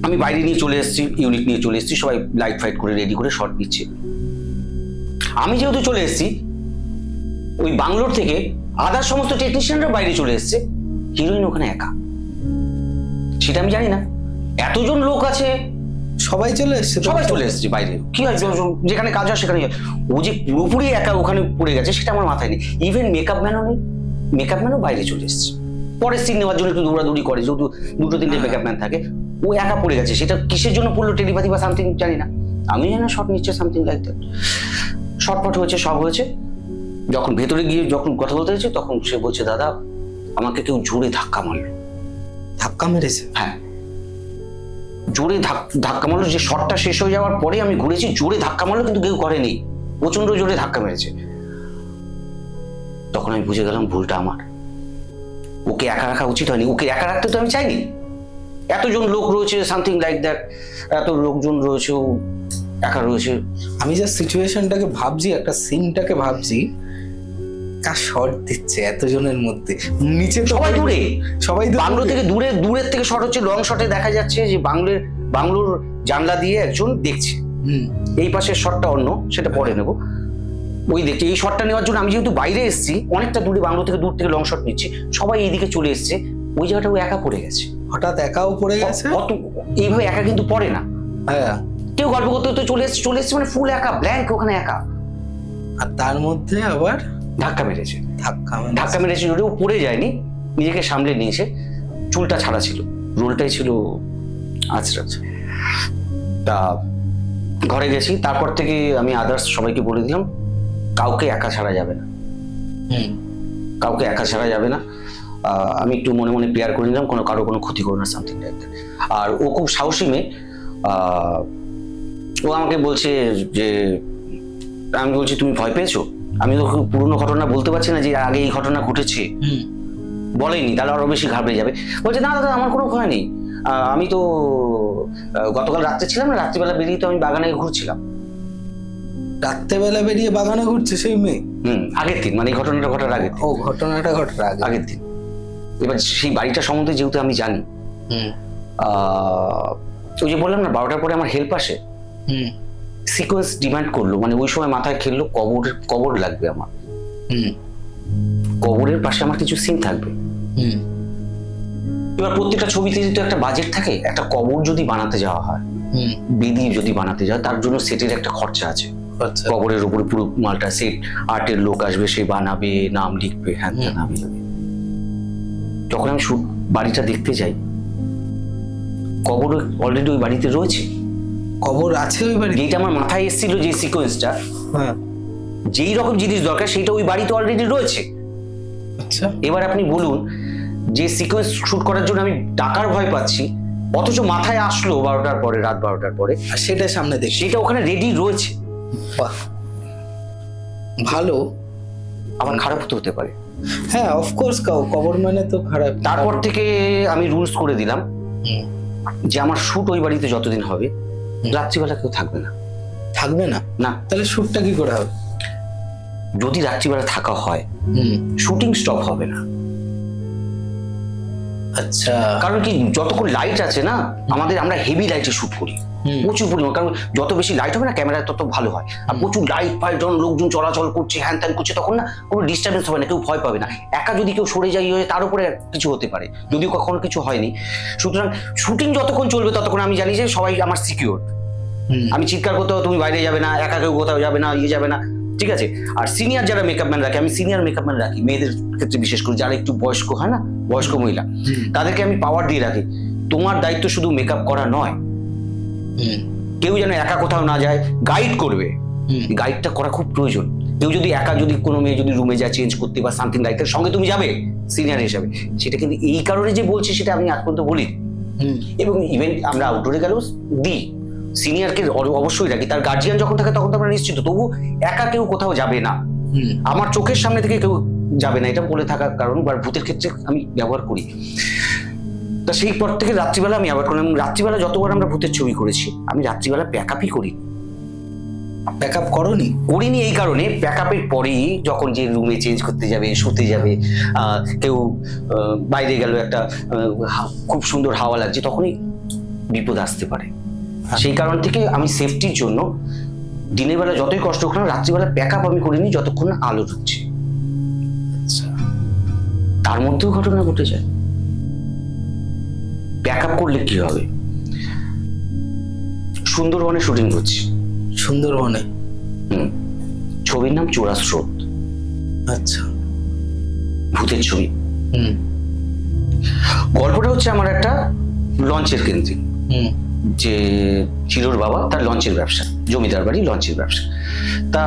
আমি বাইরে নিয়ে চলে এসেছি, ইউনিট নিয়ে চলে এসেছি, সবাই লাইট ফাইট করে রেডি করে শট নিচ্ছে। আমি যেহেতু চলে এসেছি, ওই বাংলোর থেকে আদার সমস্ত টেকনিশিয়ানরা বাইরে চলে এসেছে, হিরোইন ওখানে একা। সেটা আমি জানি না, এতজন লোক আছে, সবাই চলে এসছে? সবাই চলে এসেছে বাইরে। কি হয়, যেখানে কাজ হয় সেখানে। ও যে পুরোপুরি একা ওখানে পড়ে গেছে সেটা আমার মাথায় নেই। ইভেন মেকআপ ম্যানও নেই, মেকআপ ম্যানও বাইরে চলে এসেছে পরের সিন নেওয়ার জন্য, একটু দৌড়াদৌড়ি করে, যেহেতু দুটো তিনটে মেকআপ ম্যান থাকে। ও একা পড়ে গেছে, সেটা কিসের জন্য পড়লো, টেলিপ্যাথি বা সামথিং জানি না, আমি জানি না, শট নিচ্ছে সামথিং লাইক দ্যাট। শর্টফট হয়েছে, সব হয়েছে। যখন ভেতরে গিয়ে যখন কথা বলতে হয়েছে, তখন সে বলছে দাদা আমাকে কেউ জোরে ধাক্কা মারলো। ধাক্কা মেরেছে? হ্যাঁ, জোরে ধাক্কা মারলো। যে শটটা শেষ হয়ে যাওয়ার পরে আমি ঘুরেছি, জোরে ধাক্কা মারলো, কিন্তু কেউ করেনি, প্রচন্ড জোরে ধাক্কা মেরেছে। তখন আমি বুঝে গেলাম ভুলটা আমার, ওকে একা রাখা উচিত হয়নি, ওকে একা রাখতে তো আমি চাইনি। এতজন লোক রয়েছে, সামথিং লাইক দ্যাট, এত লোকজন রয়েছে, ও একা রয়েছে। আমি যা সিচুয়েশনটাকে ভাবছি, একটা সিনটাকে ভাবছি, কার শট দিচ্ছে এতজনের মধ্যে, নিচে তো সবাই দূরে, সবাই বাংলো থেকে দূরে, দূরের থেকে শট হচ্ছে, লং শটে দেখা যাচ্ছে যে বাংলোর জানলা দিয়ে একজন দেখছে। এই পাশের শটটা অন্য, সেটা পরে নেব। ওই দেখছি এই শটটা নেওয়ার জন্য আমি যেহেতু বাইরে এসেছি, অনেকটা দূরে, বাংলো থেকে দূর থেকে লং শট নিচ্ছি, সবাই এইদিকে চলে এসছে, ওই জায়গাটা ও একা পড়ে গেছে। হঠাৎ একাও পড়ে গেছে? এইভাবে একা কিন্তু পড়ে না, হ্যাঁ, কেউ গল্প করতে করতে চলে এসছে, মানে ফুল একা, ব্ল্যাঙ্ক, ওখানে একা। আর তার মধ্যে আবার ধাক্কা মেরেছে, ধাক্কা মেরেছে যদি ও পড়ে যায়নি, নিজেকে সামলে নিয়েছে। চুলটা ছাড়া ছিল, রোলটাই ছিল আচ্ছা। তা ঘরে গেছি, তারপর থেকে আমি আদার্স সবাইকে বলে দিলাম কাউকে একা ছাড়া যাবে না, কাউকে একা ছাড়া যাবে না। আমি একটু মনে মনে প্রেয়ার করে নিলাম, কারো কোনো ক্ষতি করো না, সামথিং লাইক দ্যাট। আর ও খুব সাহসী মেয়ে। ও আমাকে বলছে যে, আমি বলছি তুমি ভয় পেয়েছো? আমি তো পুরনো ঘটনা বলতে পারছি না যে আগে এই ঘটনা ঘটেছে, বলেনি, তাহলে আরো বেশি ঘাবড়ে যাবে। বলছে না দাদা আমার কোনো ভয় নেই, আমি তো গতকাল রাত্রে ছিলাম না, রাত্রিবেলা বেরিয়ে তো আমি বাগানে ঘুরছিলাম। রাত্রেবেলা বেরিয়ে বাগানে ঘুরছে সেই মেয়ে? আগের দিন, মানে এই ঘটনাটা ঘটার আগের দিন। ও, ঘটনাটা ঘটার আগের দিন। এবার সেই বাড়িটা সম্বন্ধে যেহেতু আমি জানি, ওই যে বললাম না 12টার পরে আমার হেল্প আসে, সিকোয়েন্স ডিমান্ড করলো, মানে ওই সময় মাথায় খেললো কবর লাগবে আমার, কবরের পাশে আমার কিছু সিন থাকবে। এবার প্রত্যেকটা ছবিতে যেহেতু একটা বাজেট থাকে, একটা কবর যদি বানাতে যাওয়া হয়, বেদি যদি বানাতে যায়, তার জন্য সেটের একটা খরচা আছে। কবরের উপরে পুরো মালটা সেট, আর্টের লোক আসবে, সে বানাবে, নাম লিখবে, হ্যাঁ নামে যাবে। যখন আমি বাড়িটা দেখতে যাই, কবর অলরেডি ওই বাড়িতে রয়েছে। কবর আছে ওই বাড়িতে? যেটা আমার মাথায় এসেছিল, যে সিকোয়েন্সটা, যেই রকম জিনিস দরকার সেটা ওই বাড়িতে অলরেডি রয়েছে। আচ্ছা, এবার আপনি বলুন, যে সিকোয়েন্স শুট করার জন্য আমি টাকার ভয় পাচ্ছি, অথচ মাথায় আসলো 12টার পরে, রাত 12টার পরে, আর সেটা সামনে দেখি, সেটা ওখানে রেডি রয়েছে। বাহ, ভালো। আবার খারাপ হতে পারে। হ্যাঁ, অফকোর্স কবর মানে তো খারাপ। তারপর থেকে আমি রুলস করে দিলাম হুম। যে আমার শুট ওই বাড়িতে যতদিন হবে রাত্রিবেলা কেউ থাকবে না। থাকবে না? না, তাহলে শ্যুটটা কি করে হবে? যদি রাত্রিবেলা থাকা হয় শুটিং স্টপ হবে না। আচ্ছা। কারণ কি, যতক্ষণ লাইট আছে না, আমরা হেভি লাইটে শুট করি প্রচুর পরিমাণ। কারণ যত বেশি লাইট হবে না ক্যামেরায় তত ভালো হয়। আর প্রচুর লাইট ফাইট, যখন লোকজন চলাচল করছে, হ্যান ত্যান করছে, তখন না কোনো ডিস্টার্বেন্স হবে না, কেউ ভয় পাবে না। একা যদি কেউ সরে যায় তার উপরে কিছু হতে পারে, যদিও কখনো কিছু হয়নি। সুতরাং শুটিং যতক্ষণ চলবে ততক্ষণ আমি জানি যে সবাই আমার সিকিউর। আমি চিৎকার করতে হবে, তুমি বাইরে যাবে না, একা কেউ কোথাও যাবে না, যাবে না, ঠিক আছে? আর সিনিয়র যারা মেকআপ ম্যান রাখি, আমি সিনিয়র মেকআপ ম্যান রাখি মেয়েদের ক্ষেত্রে, বিশেষ করে যারা একটু বয়স্ক হয় না, বয়স্ক মহিলা, তাদেরকে আমি পাওয়ার দিয়ে রাখি। তোমার দায়িত্ব শুধু মেকআপ করা নয়, কেউ যেন একা কোথাও না যায়, গাইড করবে। গাইডটা করা খুব প্রয়োজন। কেউ যদি একা, যদি কোনো মেয়ে যদি রুমে যায় চেঞ্জ করতে বা সামথিং লাইক, সঙ্গে তুমি যাবে সিনিয়র হিসাবে। সেটা কিন্তু এই কারণে যে বলছি সেটা আমি আজ পর্যন্ত বলি। এবং ইভেন আমরা আউটডোরে গেলেও দিই, সিনিয়রকে অবশ্যই রাখি। তার গার্জিয়ান যখন থাকে তখন তো আমরা নিশ্চিত, তবু একা কেউ কোথাও যাবে না, আমার চোখের সামনে থেকে কেউ যাবে না, এটা বলে থাকার কারণ। বা ভূতের ক্ষেত্রে আমি ব্যবহার করি। তা সেই পর থেকে রাত্রিবেলা আমি ব্যবহার করি। রাত্রিবেলা যতবার আমরা ভূতের ছবি করেছি, আমি রাত্রিবেলা প্যাকআপই করি। প্যাকআপ করনি? করিনি এই কারণে, প্যাকআপের পরেই যখন যে রুমে চেঞ্জ করতে যাবে, শুতে যাবে, কেউ বাইরে গেল, একটা খুব সুন্দর হাওয়া লাগছে, তখনই বিপদ আসতে পারে। সেই কারণ থেকে আমি সেফটির জন্য দিনের বেলা যতই কষ্ট হোক না, রাত্রিবেলা প্যাকআপ আমি করিনি যতক্ষণ না আলো ঢুকছে। তার মধ্যেও ঘটনা ঘটে যায়। প্যাকআপ করলে কি হবে? সুন্দরবনে শুটিং করছি। সুন্দরবনে? ছবির নাম চোরা স্রোত। আচ্ছা। ভূতের ছবি। গল্পটা হচ্ছে আমার একটা লঞ্চের কেন্দ্রিক। যে চিরোর বাবা, তার লঞ্চের ব্যবসা, জমিদার বাড়ি লঞ্চের ব্যবসা। তা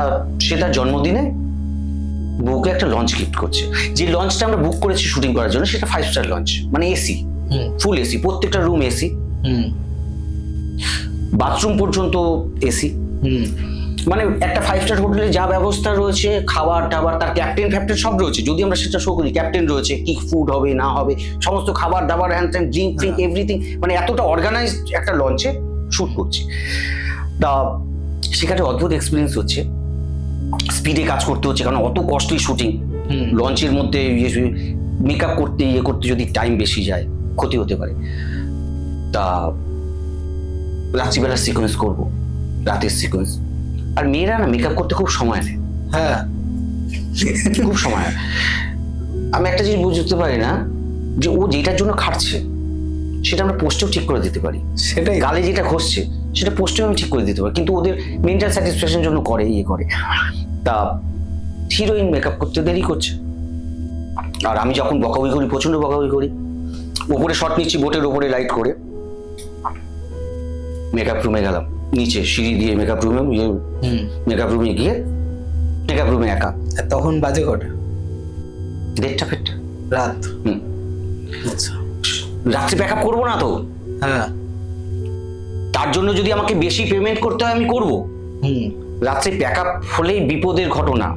সে তার জন্মদিনে বউকে একটা লঞ্চ গিফট করছে। যে লঞ্চটা আমরা বুক করেছি শুটিং করার জন্য, সেটা 5 স্টার লঞ্চ, মানে এসি, ফুল এসি, প্রত্যেকটা রুম এসি, বাথরুম পর্যন্ত এসি। মানে একটা 5 স্টার হোটেলে যা ব্যবস্থা রয়েছে, খাবার টাবার, তার ক্যাপ্টেন ফ্যাপ্টেন সব রয়েছে। যদি আমরা সেটা শো করি, ক্যাপ্টেন রয়েছে, কি ফুড হবে না হবে, সমস্ত খাবার দাবার, হ্যান্ড ট্যান্ড, ড্রিঙ্ক এভরিথিং, মানে এতটা অর্গানাইজড একটা লঞ্চে শুট করছি। তা সেখানে অদ্ভুত এক্সপিরিয়েন্স হচ্ছে। স্পিডে কাজ করতে হচ্ছে, কারণ অত কস্টলি শুটিং, লঞ্চের মধ্যে মেকআপ করতে করতে যদি টাইম বেশি যায়, ক্ষতি হতে পারে। তা রাত্রিবেলার সিকোয়েন্স করবো, রাতের সিকোয়েন্স। আর মেয়েরা না মেকআপ করতে খুব সময় নেয়। হ্যাঁ, খুব সময়। আমি একটা জিনিস বুঝতে পারি না, যে ও যেটার জন্য খাটছে সেটা আমরা পোস্টেও ঠিক করে দিতে পারি। সেটাই। গালে যেটা ঘষছে সেটা পোস্টেও আমি ঠিক করে দিতে পারি, কিন্তু ওদের মেন্টাল স্যাটিসফ্যাকশনের জন্য করে, করে। তা হিরোইন মেকআপ করতে দেরি করছে। আর আমি যখন বকাবকি করি, প্রচন্ড বকাবকি করি। ওপরে শট নিচ্ছি, বোটের ওপরে লাইট করে, মেকআপ রুমে গেলাম, নিচে সিঁড়ি দিয়ে মেকআপ রুমে গিয়ে মেকআপ রুমে একা। তখন বাজে কটা? 1:30 ফেটটা রাত। আচ্ছা। রাত্রে প্যাকআপ করবো না তো? হ্যাঁ। তার জন্য যদি আমাকে বেশি পেমেন্ট করতে হয় আমি করবো। রাত্রে প্যাকআপ হলেই বিপদের ঘটনা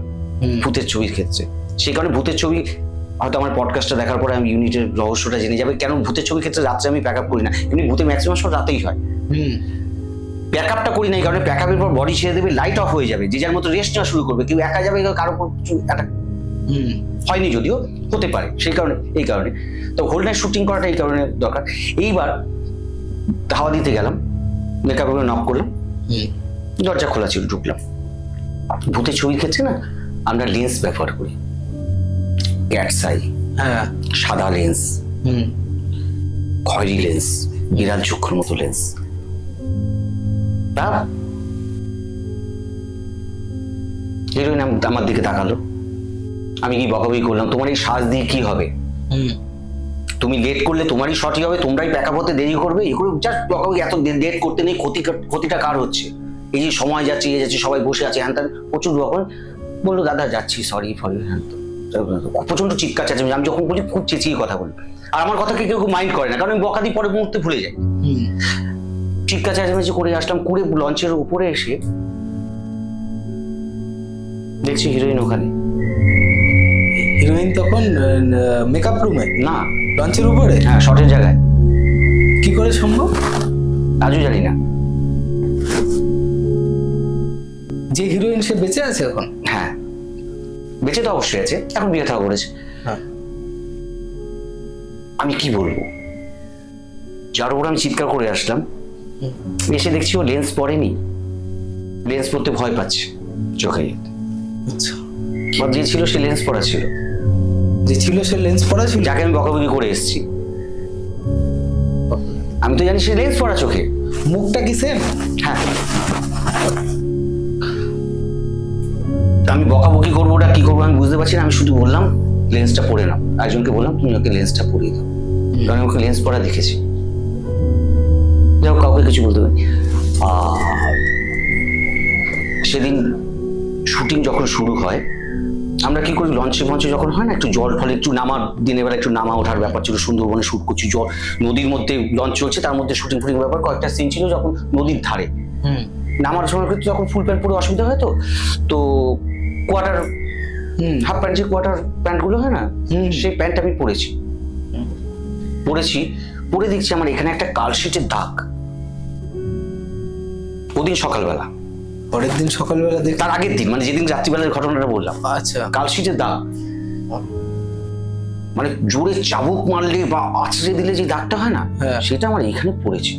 ভূতের ছবির ক্ষেত্রে। সেই কারণে ভূতের ছবি, হয়তো আমার পডকাস্টটা দেখার পরে আমি ইউনিটের রহস্যটা জেনে যাবে কেন ভূতের ছবির ক্ষেত্রে রাত্রে আমি প্যাকআপ করি না। এমনি ভূতে ম্যাক্সিমাম সব রাতেই হয়। প্যাকআপটা করি না এই কারণে, প্যাকআপের পর বডি ছেড়ে দেবে, লাইট অফ হয়ে যাবে, যে যার মতো রেস্ট নেওয়া শুরু করবে। কেউ একা যাবে, কারোর উপর অ্যাটাক হয়নি, যদিও হতে পারে। সেই কারণে, এই কারণে তো হোল নাইট শুটিং করাটা এই কারণে দরকার। এইবার হাওয়া দিতে গেলাম, মেকআপ রুমে নক করলাম, দরজা খোলা ছিল, ঢুকলাম। ভূতের ছবির ক্ষেত্রে না আমরা লেন্স ব্যবহার করি, ক্যাটস আই, সাদা লেন্স, খয়েরি লেন্স, বিড়াল চক্ষুর মতো লেন্স। তা হিরোইন আমার দিকে তাকালো, আমি কি বকাবকি করলাম, তোমার এই সাজ দিয়ে কি হবে, তুমি লেট করলে তোমারই শর্টই হবে, তোমরাই প্যাকআপ হতে দেরি করবে, এই করে জাস্ট বকাবকি। এত লেট করতে নেই, ক্ষতিটা কার হচ্ছে? এই যে সময় যাচ্ছে, যাচ্ছে, সবাই বসে আছে, হ্যান ত্যান, প্রচুর রকম। বললো দাদা যাচ্ছি, সরি ফরি, হ্যান। প্রচন্ড চিৎকার চাচ্ছে। আমি যখন বলি খুব চেঁচিয়ে কথা বলি, আর আমার কথাকে কেউ মাইন্ড করে না, কারণ আমি বকা দিই, পরে মুহূর্তে ভুলে যাই। চিৎকার চেঁচামেচি করে আসলাম, করে লঞ্চের উপরে এসে দেখছি হিরোইন ওখানে। হিরোইন তখন মেকআপ রুমে, না, লঞ্চের উপরে? হ্যাঁ, শর্টের জায়গায়। কি করে সম্ভব? আজও জানি না। যে হিরোইন সে বেঁচে আছে এখন? হ্যাঁ, বেঁচে তো অবশ্যই আছে, এখন বিয়ে থাকা করেছে। হ্যাঁ। আমি কি বলবো, যার উপর আমি চিৎকার করে আসলাম, এসে দেখছি ও লেন্স পরেনি, লেন্স পরতে ভয় পাচ্ছে চোখে। আচ্ছা, বা যে ছিল সে লেন্স পরা ছিল, যে ছিল সে লেন্স পরা ছিল? যাকে আমি বকাবকি করে এসেছি। আমি তো জানি সে লেন্স পরা চোখে। মুখটা কি সেম? হ্যাঁ, আমি বকাবকি করবো ওটা কি করবো আমি বুঝতে পারছি না। আমি শুধু বললাম লেন্সটা পরে নাও, একজনকে বললাম তুমি ওকে লেন্সটা পরিয়ে দাও, কারণ আমি ওকে লেন্স পরা দেখেছি। যাও, কাউকে কিছু বলতে পারি। সেদিন শুটিং যখন শুরু হয়, আমরা কি করি, লঞ্চে মঞ্চে যখন হয় না, একটু জল ফলে একটু নামার, দিনের বেলা একটু নামা ওঠার ব্যাপার ছিল। সুন্দরবনে শুট করছি, জল নদীর মধ্যে লঞ্চ চলছে, তার মধ্যে শুটিং ফুটিং ব্যাপার। কয়েকটা সিন ছিল যখন নদীর ধারে, নামার সময় কিন্তু যখন ফুল প্যান্ট পরে অসুবিধা হয়, তো কোয়ার্টার হাফ প্যান্ট, যে কোয়ার্টার প্যান্ট গুলো হয় না, সেই প্যান্ট আমি পরেছি। পরে দেখছি আমার এখানে একটা কালশিটের দাগ। ওদিন সকালবেলা, পরের দিন সকালবেলা দেখ? তার আগের দিন, মানে যেদিন রাত্রিবেলার ঘটনাটা বললাম। আচ্ছা, কালশিটের দাগ, মানে জোরে চাবুক মারলে বা আছড়ে দিলে যে দাগটা হয় না, হ্যাঁ, সেটা আমার এখানে পড়েছে।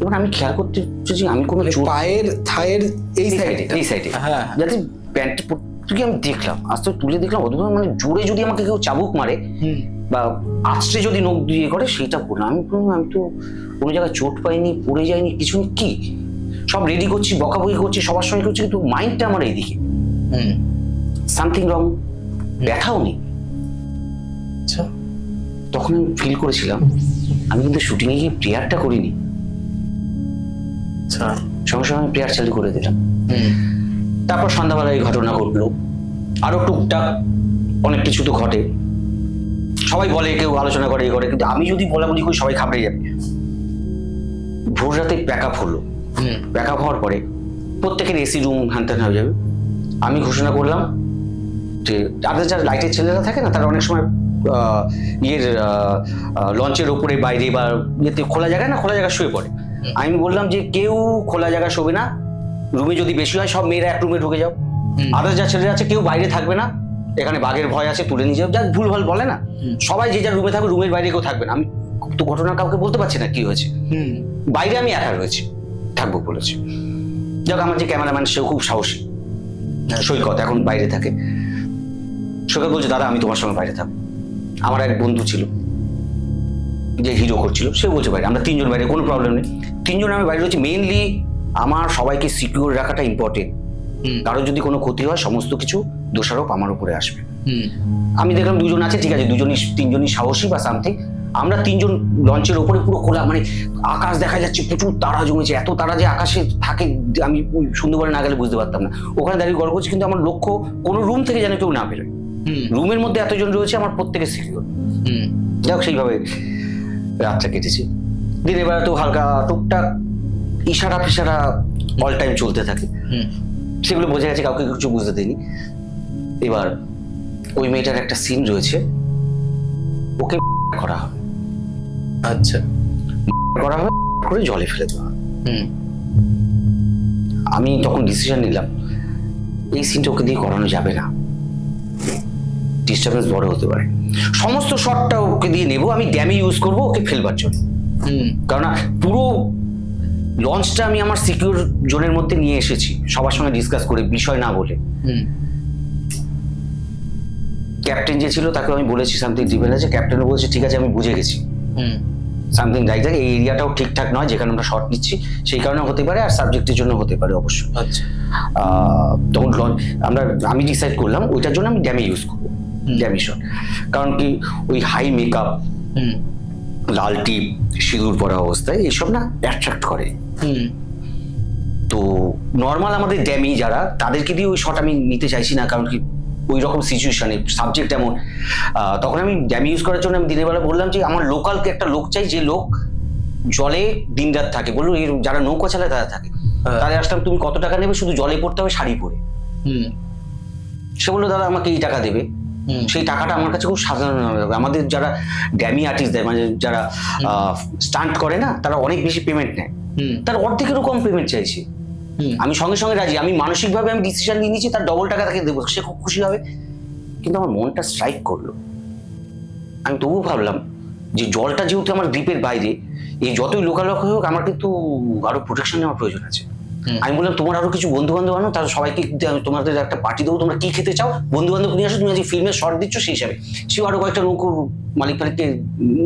এবার আমি খেয়াল করতে যে আমি কোনো পায়ের থায়ের এই সাইডে, এই সাইডে, হ্যাঁ, যাতে প্যান্টটা পড়তে আমি দেখলাম, আস্তে তুলে দেখলাম, অদ্ভুত মানে জোরে যদি আমাকে কেউ চাবুক মারে বা আছড়ে যদি নখ দিয়ে করে, সেটা পড়লাম। আমি তো কোনো জায়গায় চোট পাইনি, পড়ে যাইনি, কিছু কি, সব রেডি করছি, বকাবকি করছি, সবার সঙ্গে করছি, কিন্তু মাইন্ডটা আমার এইদিকে, সামথিং রং, ব্যথাও নেই। আচ্ছা, তখন আমি ফিল করেছিলাম আমি কিন্তু শুটিংয়ে গিয়ে প্রেয়ারটা করিনি। আচ্ছা, সঙ্গে সঙ্গে আমি প্রেয়ার চালু করে দিলাম। তারপর সন্ধ্যাবেলায় এই ঘটনা ঘটলো, আরো টুকটাক অনেক কিছু তো ঘটে। সবাই বলে, কেউ আলোচনা করে, এই করে, কিন্তু আমি যদি বলাবলি করি সবাই ঘাবড়ে যাবে। ভোর রাতে প্যাক আপ হলো, প্যাক আপ হওয়ার পরে প্রত্যেকের এসি রুম হ্যানত্যান হয়ে যাবে। আমি ঘোষণা করলাম যে তাদের যারা লাইটের ছেলেরা থাকে না, তারা অনেক সময় লঞ্চের ওপরে বাইরে বা ইয়েতে খোলা জায়গা শুয়ে পড়ে। আমি বললাম যে কেউ খোলা জায়গা শোবে না, রুমে যদি বেশি হয় সব মেয়েরা এক রুমে ঢুকে যাও, আদার্স যা ছেলেরা আছে কেউ বাইরে থাকবে না, এখানে বাঘের ভয় আছে, তুলে নিয়ে যাও, যা ভুল ভাল বলে না, সবাই যে যার রুমে থাকবে, রুমের বাইরে কেউ থাকবে না। আমি তো ঘটনা কাউকে বলতে পারছি না কি হয়েছে, বাইরে আমি একা রয়েছি, থাকবো বলেছি। যাক, আমার যে ক্যামেরাম্যান সেও খুব সাহসী, সৈকত এখন বাইরে থাকে। সৈকত বলছে দাদা আমি তোমার সঙ্গে বাইরে থাকবো। আমার এক বন্ধু ছিল যে হিরো করছিল, সে বলছে বাইরে, আমরা তিনজন বাইরে, কোনো প্রবলেম নেই, তিনজন আমি বাইরে রয়েছি। মেইনলি আমার সবাইকে সিকিউর রাখাটা ইম্পর্টেন্ট, কারোর যদি কোনো ক্ষতি হয় সমস্ত কিছু দোষারোপ আমার উপরে আসবে। আমি দেখলাম দুজন আছে, ঠিক আছে, তিনজনই সাহসী বা সামথিং। আমরা তিনজন লঞ্চের ওপরে পুরো খোলা, মানে আকাশ দেখা যাচ্ছে, প্রচুর তারা জমেছে, এত তারা যে আকাশে থাকে আমি সুন্দরবনে না গেলে বুঝতে পারতাম না। ওখানে দাঁড়িয়ে গল্প করছি, কিন্তু আমার লক্ষ্য কোনো রুম থেকে যেন কেউ না বেরোয়, রুমের মধ্যে এতজন রয়েছে, আমার প্রত্যেকের সিকিউর। যাক, সেইভাবে রাতটা কেটেছি। দিনের বেলা তো হালকা টুকটাক ইশারা ফিশারা অল টাইম চলতে থাকে, সেগুলো বোঝা গেছে, কাউকে কিছু বুঝতে দিইনি। এবার ওই মেয়েটার একটা সিন রয়েছে, ওকে করা হবে। আচ্ছা, করা হবে করে জলে ফেলে দেওয়া হবে। আমি তখন ডিসিশন নিলাম এই সিনটা ওকে দিয়ে করানো যাবে না, ডিস্টারবেন্স বড় হতে পারে। সমস্ত শটটা ওকে দিয়ে নেবো, আমি ড্যামি ইউজ করবো ওকে ফেলবার জন্য, কারণ পুরো লঞ্চটা আমি আমার সিকিউর জোনের মধ্যে নিয়ে এসেছি, সবার সঙ্গে ডিসকাস করে, বিষয় না বলে। ক্যাপ্টেন যে ছিল তাকে আমি বলেছি সামথিং ডিপেন্ড আছে, ক্যাপ্টেনও বলছে ঠিক আছে আমি বুঝে গেছি, সামথিং রাইট, এই এরিয়াটাও ঠিকঠাক নয় যেখানে আমরা শর্ট নিচ্ছি, সেই কারণে হতে পারে, আর সাবজেক্টের জন্য হতে পারে অবশ্যই। আচ্ছা, তখন আমি ডিসাইড করলাম ওইটার জন্য আমি ড্যামি ইউজ করবো, ড্যামি শট। কারণ কি, ওই হাই মেকআপ, লাল টিপ, সিঁদুর পরা অবস্থায় এইসব না অ্যাট্রাক্ট করে। তো নর্মাল আমাদের ড্যামি যারা, তাদেরকে দিয়ে ওই শট আমি নিতে চাইছি না, কারণ কি ওই রকম সিচুয়েশনে সাবজেক্ট এমন। তখন আমি ড্যামি ইউজ করার জন্য আমি দিনের বেলা বললাম যে আমার লোকালকে একটা লোক চাই, যে লোক জলে দিন রাত থাকে, বললো যারা নৌকা চালায় তারা থাকে, তাহলে আসলাম তুমি কত টাকা নেবে, শুধু জলে পড়তে হবে শাড়ি পরে। সে বললো দাদা আমাকে এই টাকা দেবে। সেই টাকাটা আমার কাছে খুব সাধারণ হবে। আমাদের যারা ড্যামি আর্টিস্ট দেয়, মানে যারা স্টান্ট করে না, তারা অনেক বেশি পেমেন্ট নেয়, তার অর্ধেকেরও কম পেমেন্ট চাইছে। আমি সঙ্গে সঙ্গে রাজি, আমি মানসিকভাবে আমি ডিসিশন নিয়ে নিয়েছি তার ডবল টাকা তাকে দেবো, সে খুব খুশি হবে। কিন্তু আমার মনটা স্ট্রাইক করলো। আমি তবুও ভাবলাম যে জলটা যেহেতু আমার দ্বীপের বাইরে, এই যতই লোকালোক হোক আমার কিন্তু আরো প্রোটেকশন নেওয়ার প্রয়োজন আছে। আমি বললাম তোমার আরো কিছু বন্ধু বান্ধব আনো, তারা সবাইকে তোমাদের একটা পার্টি দেবো, তোমরা কি খেতে চাও বন্ধু বান্ধব নিয়ে আসো, তুমি আজকে ফিল্মের শর্ট দিচ্ছ সেই হিসাবে। সেও আরো কয়েকটা নৌকোর মালিককে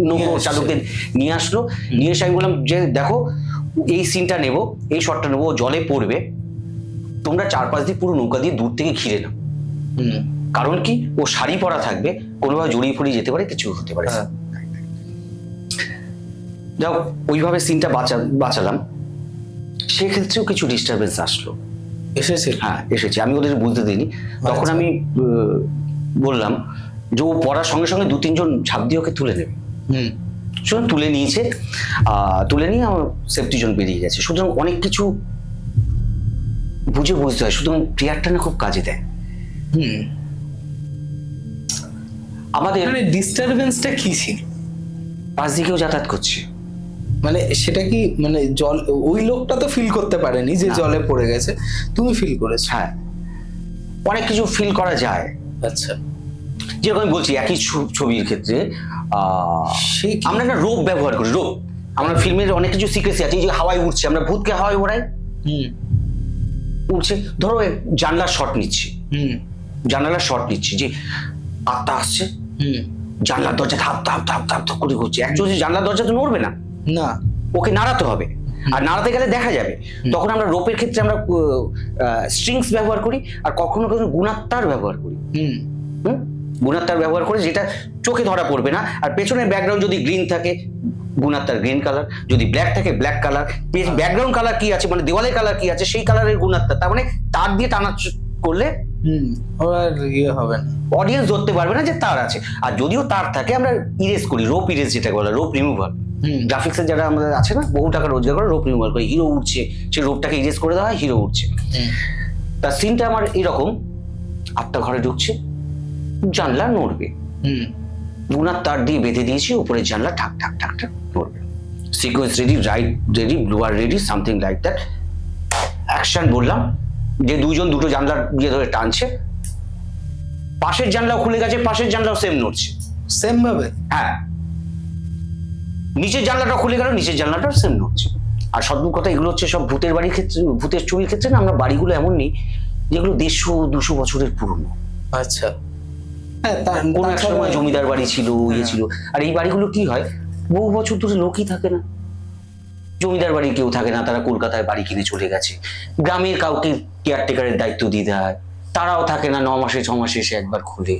নৌকো চালকদের নিয়ে আসলো। নিয়ে এসে আমি বললাম যে দেখো এই সিনটা নেবো, এই শটটা নেবো, জলে পড়বে, তোমরা 4-5 দিন পুরো নৌকা দিয়ে দূর থেকে ঘিরে নাও। কারণ কি, ও শাড়ি পরা থাকবে, কোনোভাবে জড়িয়ে ফড়িয়ে যেতে পারে, কিছু হতে পারে। যাও ওইভাবে সিনটা বাঁচালাম। সেক্ষেত্রেও কিছু ডিস্টারবেন্স আসলো, এসেছে। হ্যাঁ এসেছে, আমি ওদের বুঝতে দিইনি। তখন আমি বললাম যে ও পড়ার সঙ্গে সঙ্গে 2-3 জন ঝাঁপ দিয়ে ওকে তুলে নেবে। সুতরাং তুলে নিয়েছে, তুলে নিয়ে আমার সেফটি জোন বেরিয়ে গেছে। সুতরাং অনেক কিছু বুঝতে হয়, সুতরাং প্লেয়ারটা না খুব কাজে দেয়। আমাদের মানে ডিস্টারবেন্সটা কি ছিল? পাশ দিকেও যাতায়াত করছে, মানে সেটা কি, মানে জল, ওই লোকটা তো ফিল করতে পারেনি যে জলে পড়ে গেছে, তুমি ফিল করেছো? হ্যাঁ অনেক কিছু ফিল করা যায়। আচ্ছা, যেরকম আমি বলছি একই ছবির ক্ষেত্রে আমরা একটা রোপ ব্যবহার করি। রোপ, আমরা ফিল্মের অনেক কিছু সিক্রেসি আছে, এই যে হাওয়ায় উঠছে, আমরা ভূতকে হাওয়ায় ওড়াই, উঠছে। ধরো জানলার শট নিচ্ছি, যে আত্মা আসছে, জানলার দরজা ধাপ ধাপ ধাপ ধাপ ধাপ করে ঘুরছে। অ্যাকচুয়ালি জানলার দরজা তো নড়বে না, ওকে নাড়াতে হবে, আর নাড়াতে গেলে দেখা যাবে। তখন আমরা রোপের ক্ষেত্রে আমরা স্ট্রিংস ব্যবহার করি, আর কখনো কখনো গুণাত্মার ব্যবহার করি। গুণাত্মার ব্যবহার করে যেটা চোখে ধরা পড়বে না, আর পেছনের ব্যাকগ্রাউন্ড যদি গ্রিন থাকে গুণাত্মার গ্রিন কালার, যদি ব্ল্যাক থাকে ব্ল্যাক কালার, ব্যাকগ্রাউন্ড কালার কি আছে মানে দেওয়ালের কালার কি আছে সেই কালারের গুণাত্মা। তার মানে তার দিয়ে টানা করলে আর ইয়ে হবে না, অডিয়েন্স ধরতে পারবে না যে তার আছে। আর যদিও তার থাকে আমরা ইরেজ করি, রোপ ইরেজ যেটাকে বলে, রোপ রিমুভার। গ্রাফিক্সের যারা আমাদের আছে না, বহু টাকা রোজগার করে রোপ রিমুভার করে, হিরো উঠছে সেই রোপটাকে ইরেজ করে দেওয়া হয়, হিরো উঠছে। তার সিনটা আমার এরকম, আত্মা ঘরে ঢুকছে, জানলা নড়বে, গুণার তার দিয়ে বেঁধে দিয়েছি, উপরে জানলা ঠাক ঠাক ঠাক ঠাক নড়বে। Sequence ready, right ready, blower ready, something like that. Action বললাম যে দুটো জানলার দিয়ে ধরে টানছে, পাশের জানলাও খুলে গেছে, পাশের জানলাও সেম নড়ছে, সেম ভাবে। হ্যাঁ, নিচের জানলাটা খুলে গেল, নিচের জানলাটাও সেম নড়ছে। আর সদ্য কথা, এগুলো হচ্ছে সব ভূতের বাড়ির ক্ষেত্রে, ভূতের ছবির ক্ষেত্রে না, আমরা বাড়িগুলো এমন নেই যেগুলো 150-200 বছরের পুরনো। আচ্ছা, কোন এক সময় জমিদার বাড়ি ছিল, ইয়ে ছিল। আর এই বাড়িগুলো কি হয়, বহু বছর ধরে লোকই থাকে না, জমিদার বাড়ি কেউ থাকে না, তারা কলকাতায় বাড়ি কিনে চলে গেছে, গ্রামের কাউকে কেয়ারটেকারের দায়িত্ব দিয়ে দেয়, তারাও থাকে না, 9 মাসে 6 মাসে এসে একবার খুলে,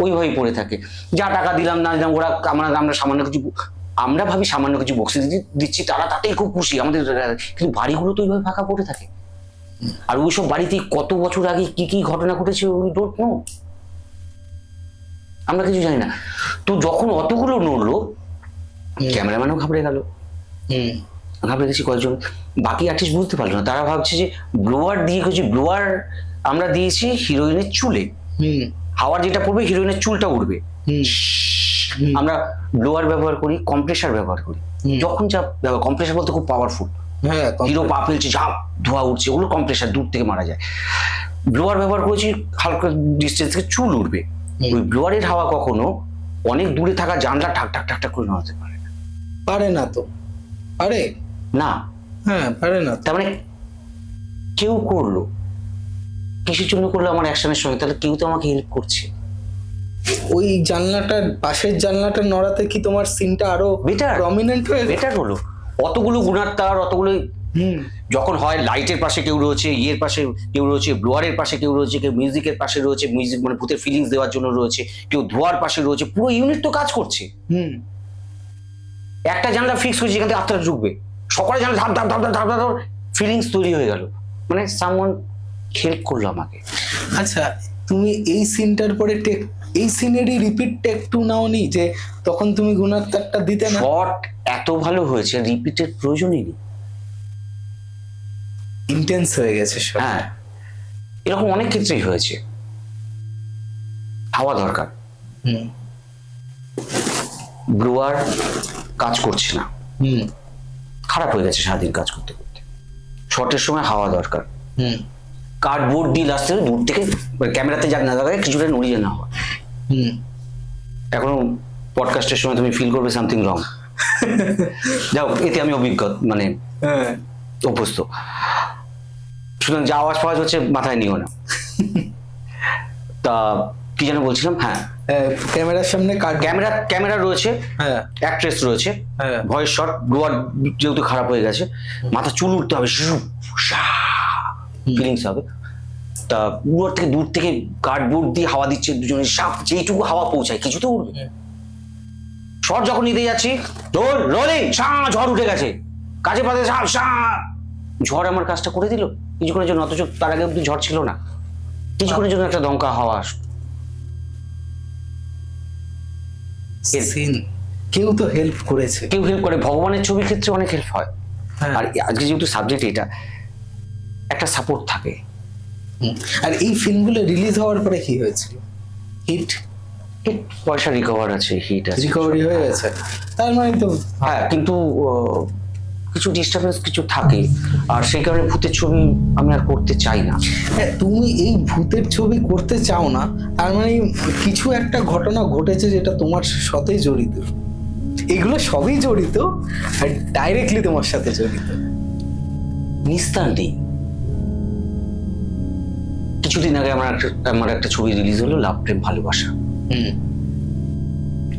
ওইভাবেই পড়ে থাকে। যা টাকা দিলাম না দিলাম, ওরা আমরা সামান্য কিছু, আমরা ভাবি সামান্য কিছু বক্সি দিচ্ছি, তারা তাতেই খুব খুশি আমাদের। কিন্তু বাড়িগুলো তো ওইভাবে ফাঁকা পড়ে থাকে। আর ওইসব বাড়িতে কত বছর আগে কি কি ঘটনা ঘটেছে উই ডোন্ট নো, আমরা কিছু জানি না। তো যখন অতগুলো নড়লো, ক্যামেরাম্যানও ঘাবড়ে গেল, ঘাবড়ে গেছি কয়েকজন। বাকি আর্টিস্ট বুঝতে পারলো না, তারা ভাবছে যে ব্লোয়ার দিয়ে কিছু, ব্লোয়ার আমরা দিয়েছি হিরোইনের চুলে, হাওয়ার যেটা পড়বে হিরোইনের চুলটা উড়বে। আমরা ব্লোয়ার ব্যবহার করি, কম্প্রেসার ব্যবহার করি। যখন যা কম্প্রেসার বলতে খুব পাওয়ারফুল, হিরো পা ফেলছে, ঝাপ ধোয়া উঠছে, ওগুলো কম্প্রেসার, দূর থেকে মারা যায়। ব্লোয়ার ব্যবহার করেছি, হালকা ডিস্টেন্স থেকে চুল উঠবে। ওই ব্লোয়ারের হাওয়া কখনো অনেক দূরে থাকা জানলা ঠাক ঠাক ঠাক ঠাক করে নামাতে পারে না। পারে না তো, পারে না, হ্যাঁ পারে না। তার মানে কেউ করলো, কিসের জন্য করলো আমার অ্যাকশনের সঙ্গে, তাহলে কেউ তো আমাকে হেল্প করছে। ওই জানলাটার, পাশের জানলাটা নড়াতে কি তোমার সিনটা আরো বেটার, প্রমিনেন্ট হয়ে বেটার হলো। অতগুলো গুণার তার, অতগুলো যখন হয়, লাইটের পাশে কেউ রয়েছে, ইয়ের পাশে কেউ রয়েছে, ব্লোয়ারের পাশে কেউ রয়েছে, কেউ মিউজিকের পাশে রয়েছে, মিউজিক মানে ভূতের ফিলিংস দেওয়ার জন্য রয়েছে, কেউ ধোয়ার পাশে রয়েছে, পুরো ইউনিট তো কাজ করছে। একটা জানলা ফিক্স হয়েছে, যেখান থেকে আত্মাটা ঢুকবে, সকালে জানলা ধাপ ধাপ ধাপ ধাপ ধাপ ধাপ ফিলিংস তৈরি হয়ে গেল, মানে সামওয়ান হেল্প করলো আমাকে। আচ্ছা, তুমি এই সিনটার পরে টেক, এই সিনেরই রিপিট টেক 2 নাওনি, যে তখন তুমি গুণার তারটা দিতে না? শট এত ভালো হয়েছে, রিপিটের প্রয়োজনই নেই, ইন্টেন্স হয়ে গেছে সব। হ্যাঁ, এরকম অনেক ক্ষেত্রেই হয়েছে। হাওয়া দরকার। হুম ব্রুয়ার কাজ করছে না, হুম খারাপ হয়ে গেছে সারাদিন কাজ করতে করতে। শর্টের সময় হাওয়া দরকার। হুম কার্ডবোর্ড দিয়ে আসতে হবে দূর থেকে, ক্যামেরাতে যাক না লাগায় কিছুটা নড়িয়ে না হয়। হুম এখনো পডকাস্টের সময় তুমি ফিল করবে সামথিং রং। যাও, এতে আমি অভিজ্ঞ, মানে হ্যাঁ অভ্যস্ত। সুতরাং যা আওয়াজ পাওয়াজ হচ্ছে মাথায় নিও না। তা কি যেন বলছিলাম, হ্যাঁ ক্যামেরার সামনে ক্যামেরা রয়েছে, হ্যাঁ অ্যাক্ট্রেস রয়েছে, হ্যাঁ। ভয়েস শট, ব্লুয়ার যেহেতু খারাপ হয়ে গেছে, মাথা চুল উঠতে হবে, ফিলিংস হবে। তা ব্লুয়ার থেকে দূর থেকে কার্ডবোর্ড দিয়ে হাওয়া দিচ্ছে দুজনে, সাপ যেইটুকু হাওয়া পৌঁছায় কিছু তো উঠবে। শট যখন নিতে যাচ্ছি, রোলিং, ঝড় উঠে গেছে, কাজে পাতে ঝড় আমার কাজটা করে দিল কিছুক্ষণের জন্য, অথচ তার আগে অব্দি ঝড় ছিল না। কিছুক্ষণের জন্য একটা দমকা হাওয়া আসলো। সিন কেউ তো হেল্প করেছে। কেউ হেল্প করে, ভগবানের ছবির ক্ষেত্রে অনেক হেল্প হয়। হ্যাঁ। আর আজকে যেহেতু সাবজেক্ট এটা, একটা সাপোর্ট থাকে। আর এই ফিল্মগুলো রিলিজ হওয়ার পরে কি হয়েছিল? হিট পয়সা রিকভার আছে, হিট আছে, রিকভারি হয়ে গেছে, তার মানে তো হ্যাঁ। কিন্তু কিছু ডিস্টারবেন্স কিছু থাকে, আর সেই কারণে ভূতের ছবি আমি আর করতে চাই না। হ্যাঁ, তুমি এই ভূতের ছবি করতে চাও না, তার মানে কিছু একটা ঘটনা ঘটেছে যেটা তোমার সাথে জড়িত। এগুলো সবই জড়িত, আর ডাইরেক্টলি তোমার সাথে জড়িত। নিস্তার নেই। কিছুদিন আগে আমার একটা ছবি রিলিজ হলো, লাভ প্রেম ভালোবাসা। হুম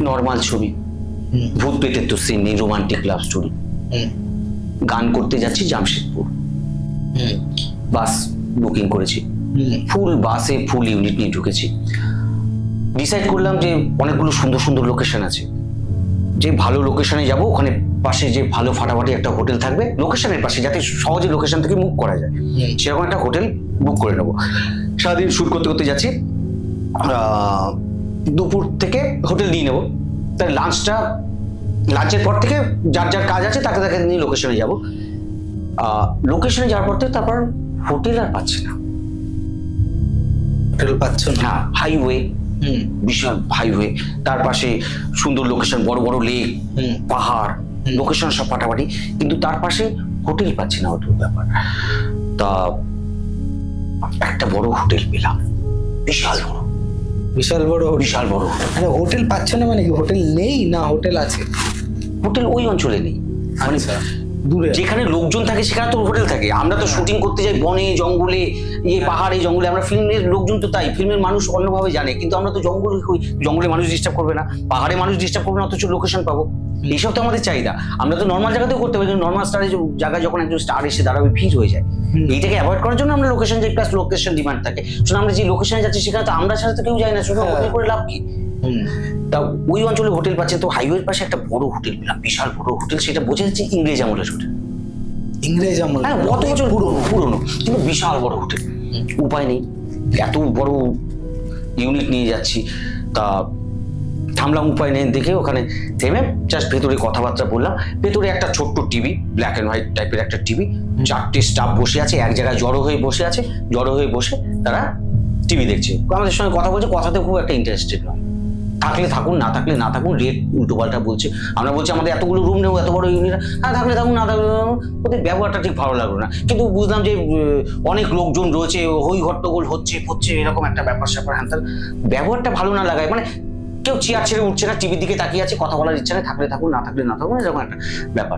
নর্মাল ছবি, হুম ভূত পেতের তো সিন নেই, রোমান্টিক লাভ স্টোরি। হুম গান করতে যাচ্ছি জামশেদপুর, হুম বাস বুকিং করেছি, হুম ফুল বাসে ফুল ইউনিট নিয়ে ঢুকেছি। ডিসাইড করলাম যে অনেকগুলো সুন্দর সুন্দর লোকেশন আছে, যে ভালো লোকেশনে যাব, ওখানে পাশে যে ভালো ফাটাফাটি একটা হোটেল থাকবে লোকেশনের পাশে, যাতে সহজে লোকেশন থেকে মুভ করা যায়, সেরকম একটা হোটেল বুক করে নেবো। সারাদিন শুট করতে করতে যাচ্ছি, দুপুর থেকে হোটেল নিয়ে নেবো, তাই লাঞ্চের পর থেকে যার যার কাজ আছে তাকে তাকে নিয়ে লোকেশনে যাবো। লোকেশনে যাওয়ার পর থেকে তারপর হোটেল আর পাচ্ছি না। হোটেল পাচ্ছ না? হ্যাঁ, হাইওয়ে, হুম বিশাল হাইওয়ে, তার পাশে সুন্দর লোকেশন, বড় বড় লেক, হুম পাহাড়, লোকেশন সব ফাটাফাটি, কিন্তু তার পাশে হোটেল পাচ্ছি না। হোটেল ব্যাপার, তা একটা বড় হোটেল পেলাম, বিশাল বড়, বিশাল বড় বিশাল বড় হোটেল। মানে হোটেল পাচ্ছ না মানে কি হোটেল নেই না হোটেল আছে? হোটেল ওই অঞ্চলে নেই, মানে আচ্ছা, দূরে। যেখানে লোকজন থাকে সেখানে তো হোটেল থাকে। আমরা তো শুটিং করতে যাই বনে জঙ্গলে, পাহাড়ে জঙ্গলে, আমরা ফিল্মের লোকজন তো তাই, ফিল্মের মানুষ অন্যভাবে জানে, কিন্তু আমরা তো জঙ্গলে মানুষ ডিস্টার্ব করবে না, পাহাড়ে মানুষ ডিস্টার্ব করবে না, অথচ লোকেশন পাবো। এইসব তো আমাদের চাহিদা। আমরা তো নর্মাল জায়গাতেও করতে পারি, কিন্তু নর্মাল স্টারের জায়গায় যখন একজন স্টার এসে দাঁড়াবে ভিড় হয়ে যায়। এইটাকে অ্যাভয়েড করার জন্য আমরা লোকেশন যাই, প্লাস লোকেশন ডিমান্ড থাকে। শুনে আমরা যে লোকেশনে যাচ্ছি সেখানে তো আমরা ছাড়া তো কেউ যায় না, শুধু হোটেল করে লাভ কি? তা ওই অঞ্চলে হোটেল পাচ্ছে, তো হাইওয়ের পাশে একটা বড় হোটেল পেলাম, বিশাল বড় হোটেল। সেটা বোঝা যাচ্ছে ইংরেজ আমলের হোটেল। ইংরেজ আমল? হ্যাঁ, কত বছর পুরনো, কিন্তু বিশাল বড় হোটেল। উপায় নেই, এত বড় ইউনিট নিয়ে যাচ্ছি, তা থামলাম, উপায় নেই দেখে ওখানে থেমে জাস্ট ভেতরে কথাবার্তা বললাম। ভেতরে একটা ছোট্ট টিভি, ব্ল্যাক অ্যান্ড হোয়াইট টাইপের একটা টিভি, 4টে স্টাফ বসে আছে, এক জায়গায় জড়ো হয়ে বসে তারা টিভি দেখছে, আমাদের সঙ্গে কথা বলছে। কথাতে খুব একটা ইন্টারেস্টেড নয়, থাকলে থাকুন, না থাকলে না থাকুন, রেট উল্টো পাল্টা বলছে। আমরা বলছি আমাদের এতগুলো রুম নেবো, এত বড় ইউনিট, হ্যাঁ থাকলে থাকুন, না থাকলে ওদের ব্যবহারটা ঠিক ভালো লাগলো না। কিন্তু বুঝলাম যে অনেক লোকজন রয়েছে, হই হট্টগোল হচ্ছে এরকম একটা ব্যাপার স্যাপার, হ্যাঁ তার ব্যবহারটা ভালো না লাগায়, মানে কেউ চেয়ার ছেড়ে উঠছে না, টিভির দিকে তাকিয়ে আছে, কথা বলার ইচ্ছা নেই, থাকলে থাকুন, না থাকলে না থাকুন, এরকম একটা ব্যাপার।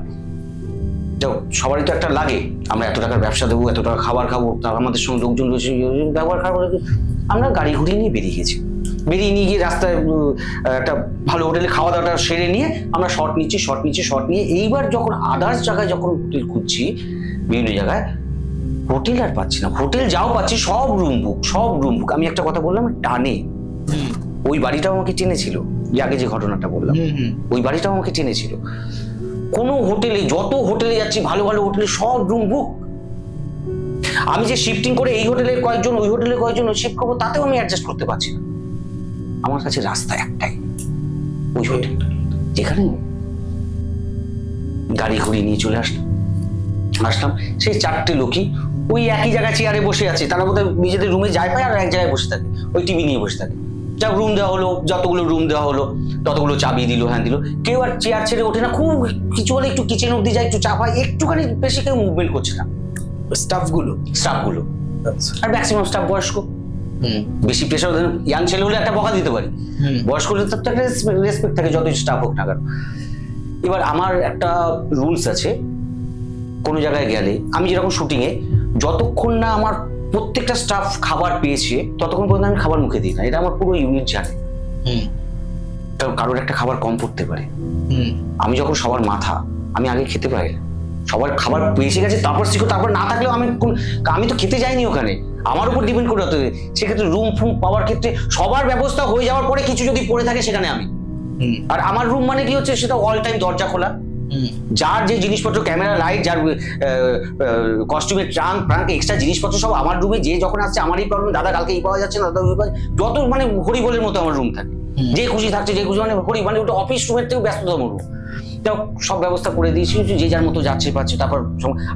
যাও, সবারই তো একটা লাগে, আমরা এত টাকার ব্যবসা দেবো, এত টাকা খাবার খাবো, তার আমাদের সঙ্গে লোকজন রয়েছে, ব্যবহার খারাপ। আমরা গাড়ি ঘুরিয়ে নিয়ে বেরিয়ে গেছি। বেরিয়ে নিয়ে গিয়ে রাস্তায় একটা ভালো হোটেলে খাওয়া দাওয়াটা সেরে নিয়ে আমরা শর্ট নিয়ে এইবার যখন আদার্স জায়গায় যখন হোটেল খুঁজছি, বিভিন্ন জায়গায় হোটেল আর পাচ্ছি না। হোটেল যাও পাচ্ছি, সব রুম বুক। আমি একটা কথা বললাম, টানে ওই বাড়িটাও আমাকে টেনেছিল, আগে যে ঘটনাটা বললাম, ওই বাড়িটাও আমাকে টেনেছিল। কোনো হোটেলে, যত হোটেলে যাচ্ছি, ভালো ভালো হোটেলে সব রুম বুক। আমি যে শিফটিং করে এই হোটেলের কয়েকজন, ওই হোটেলের কয়েকজন শিফট করবো, তাতেও আমি অ্যাডজাস্ট করতে পারছি না। আমার কাছে রাস্তা একটাই, ওই হোটেলটা, যেখানে গাড়ি ঘুরিয়ে নিয়ে চলে আসলাম। সেই 4টে লোকই ওই একই জায়গায় চেয়ারে বসে আছে, তারা বোধহয় নিজেদের রুমে যায় পায় আর এক জায়গায় বসে থাকে, ওই টিভি নিয়ে বসে থাকে। যা রুম দেওয়া হলো, যতগুলো রুম দেওয়া হলো ততগুলো চাবি দিল, হ্যাঁ দিল। কেউ আর চেয়ার ছেড়ে ওঠে না, খুব কিছু হলে একটু কিচেন অব্দি যায়, একটু চা পায়, একটুখানি বেশি কেউ মুভমেন্ট করছে না স্টাফগুলো। আচ্ছা। আর ম্যাক্সিমাম স্টাফ বয়স্ক। বেশি প্রেশার, ইয়াং ছেলে হলে একটা বকা দিতে পারি, বয়স্ক হলে তো একটা রেসপেক্ট থাকে যতই স্টাফ হোক না কেন। এবার আমার একটা রুলস আছে, কোনো জায়গায় গেলে আমি যেরকম শুটিংয়ে যতক্ষণ না আমার প্রত্যেকটা স্টাফ খাবার পেয়েছে ততক্ষণ পর্যন্ত আমি খাবার মুখে দিই না। এটা আমার পুরো ইউনিট জানে। কারণ কারোর একটা খাবার কম পড়তে পারে। আমি যখন সবার মাথা, আমি আগে খেতে পারি না। সবার খাবার পেয়েছে গেছে, তারপর শিখো, তারপর না থাকলেও আমি তো খেতে যাইনি ওখানে, আমার উপর ডিপেন্ড করে হতে হবে। সেক্ষেত্রে রুম ফুম পাওয়ার ক্ষেত্রে সবার ব্যবস্থা হয়ে যাওয়ার পরে কিছু যদি পড়ে থাকে সেখানে আমি। আর আমার রুম মানে কি হচ্ছে, সেটা অল টাইম দরজা খোলা, যার যে জিনিসপত্র, ক্যামেরা, লাইট, যার কস্টিউমের ট্রাঙ্ক এক্সট্রা জিনিসপত্র সব আমার রুমে। যে যখন আসছে আমারই প্রবলেম, দাদা কালকে এই পাওয়া যাচ্ছে না, দাদা ওই পাওয়া, যত মানে হরিবোলের মতো আমার রুম থাকে। যে খুশি থাকছে, যে খুশি, মানে ওটা অফিস রুমের থেকেও ব্যস্ততম রুম। তো সব ব্যবস্থা করে দিয়েছি, যে যার মতো যাচ্ছে পাচ্ছে। তারপর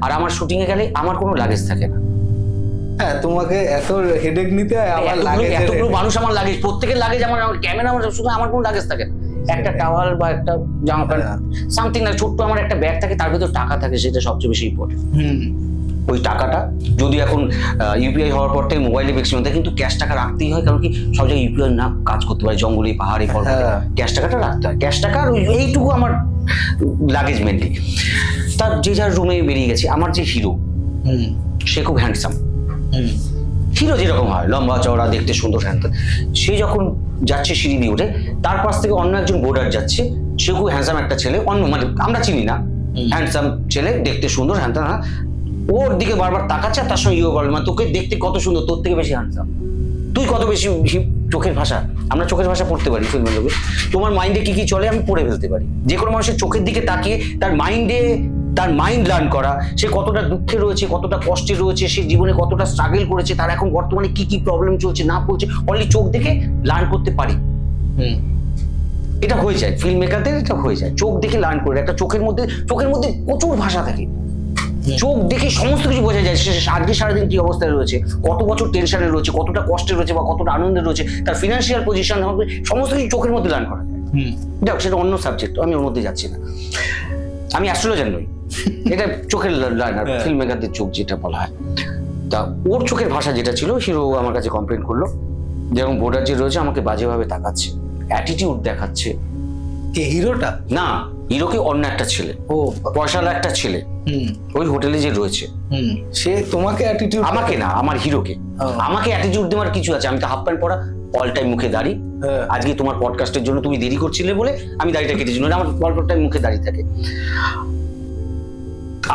আর আমার শুটিং এ গেলে আমার কোনো লাগেজ থাকে না। হ্যাঁ, তোমাকে এত হেডেক নিতে হয়, আমার লাগেজ, এতগুলো মানুষ আমার লাগেজ, প্রত্যেকের লাগেজ আমার, ক্যামেরা আমার, শুধু আমার কোনো লাগেজ থাকে না। একটা টাওয়াল বা একটা জামা প্যান্ট সামথিং না, ছোট্ট আমার একটা ব্যাগ থাকে, তার ভিতর টাকা থাকে, সেটা সবচেয়ে বেশি ইম্পর্টেন্ট। ওই টাকাটা যদি এখন ইউপিআই হওয়ার পর থেকে মোবাইলে ম্যাক্সিমাম থাকে, কিন্তু ক্যাশ টাকা রাখতেই হয়। কারণ কি, সব জায়গায় ইউপিআই না কাজ করতে পারে, জঙ্গলে, পাহাড়ে, পর্বতে, ক্যাশ টাকাটা রাখতে হয়। ক্যাশ টাকা আর এইটুকু আমার লাগেজ মেনলি। তার যে যার রুমে বেরিয়ে গেছে। আমার যে হিরো, সে খুব হ্যান্ডসাম হিরো, যেরকম হয়, লম্বা চওড়া, দেখতে সুন্দর, হ্যান্ডসাম। সে যখন যাচ্ছে সিঁড়ি দিয়ে উঠে, তার পাশ থেকে অন্য একজন বোর্ডার যাচ্ছে, সে খুব হ্যান্ডসাম একটা ছেলে, অন্য মানে আমরা চিনি না, হ্যান্ডসাম ছেলে, দেখতে সুন্দর, হ্যান্ডসাম। ওর দিকে বারবার তাকাচ্ছে, আর তার সঙ্গে ইয়ে বলে, মানে তোকে দেখতে কত সুন্দর, তোর থেকে বেশি হ্যান্ডসাম, তুই কত বেশি। চোখের ভাষা, আমরা চোখের ভাষা পড়তে পারি ফিল্মের লোকে। তোমার মাইন্ডে কি কি চলে আমি পড়ে ফেলতে পারি। যে কোনো মানুষের চোখের দিকে তাকিয়ে তার মাইন্ড লার্ন করা, সে কতটা দুঃখে রয়েছে, কতটা কষ্টে রয়েছে, সে জীবনে কতটা স্ট্রাগল করেছে, তার এখন বর্তমানে কি কি প্রবলেম চলছে না চলছে, অনলি চোখ দেখে লার্ন করতে পারি। এটা হয়ে যায় ফিল্ম মেকারদের, এটা হয়ে যায় চোখ দেখে লার্ন করে। একটা চোখের মধ্যে প্রচুর ভাষা থাকে, চোখ দেখে সমস্ত কিছু বোঝা যায়। সে আজকে সারাদিন কি অবস্থায় রয়েছে, কত বছর টেনশনে রয়েছে, কতটা কষ্টে রয়েছে বা কতটা আনন্দে রয়েছে, তার ফিনান্সিয়াল পজিশন, সমস্ত কিছু চোখের মধ্যে লার্ন করা যায়। দেখো, সেটা অন্য সাবজেক্ট, আমি ওর মধ্যে যাচ্ছি না। আমি অ্যাস্ট্রোলজার নই, এটা চোখের লার্নার, ফিল্ম মেকারদের চোখ যেটা বলা হয়। তা ওর চোখের ভাষা যেটা ছিল, হিরো আমার কাছে কমপ্লেন করলো, যেরকম বোর্ডার যে রয়েছে আমাকে বাজেভাবে তাকাচ্ছে, অ্যাটিটিউড দেখাচ্ছে। কে, হিরোটা? না, হিরোকে অন্য একটা ছেলে, ও পয়সাওয়ালা একটা ছেলে ওই হোটেলে যে রয়েছে, সে তোমাকে অ্যাটিটিউড? আমাকে না, আমার হিরোকে। আমাকে অ্যাটিটিউড দেওয়ার কিছু আছে? আমি তো হাফ প্যান্ট পরা, অল টাইম মুখে দাড়ি। আজকে তোমার পডকাস্টের জন্য তুমি দেরি করছিলে বলে আমি দাড়িটা কেটেছি, না আমার অল টাইম মুখে দাড়ি থাকে।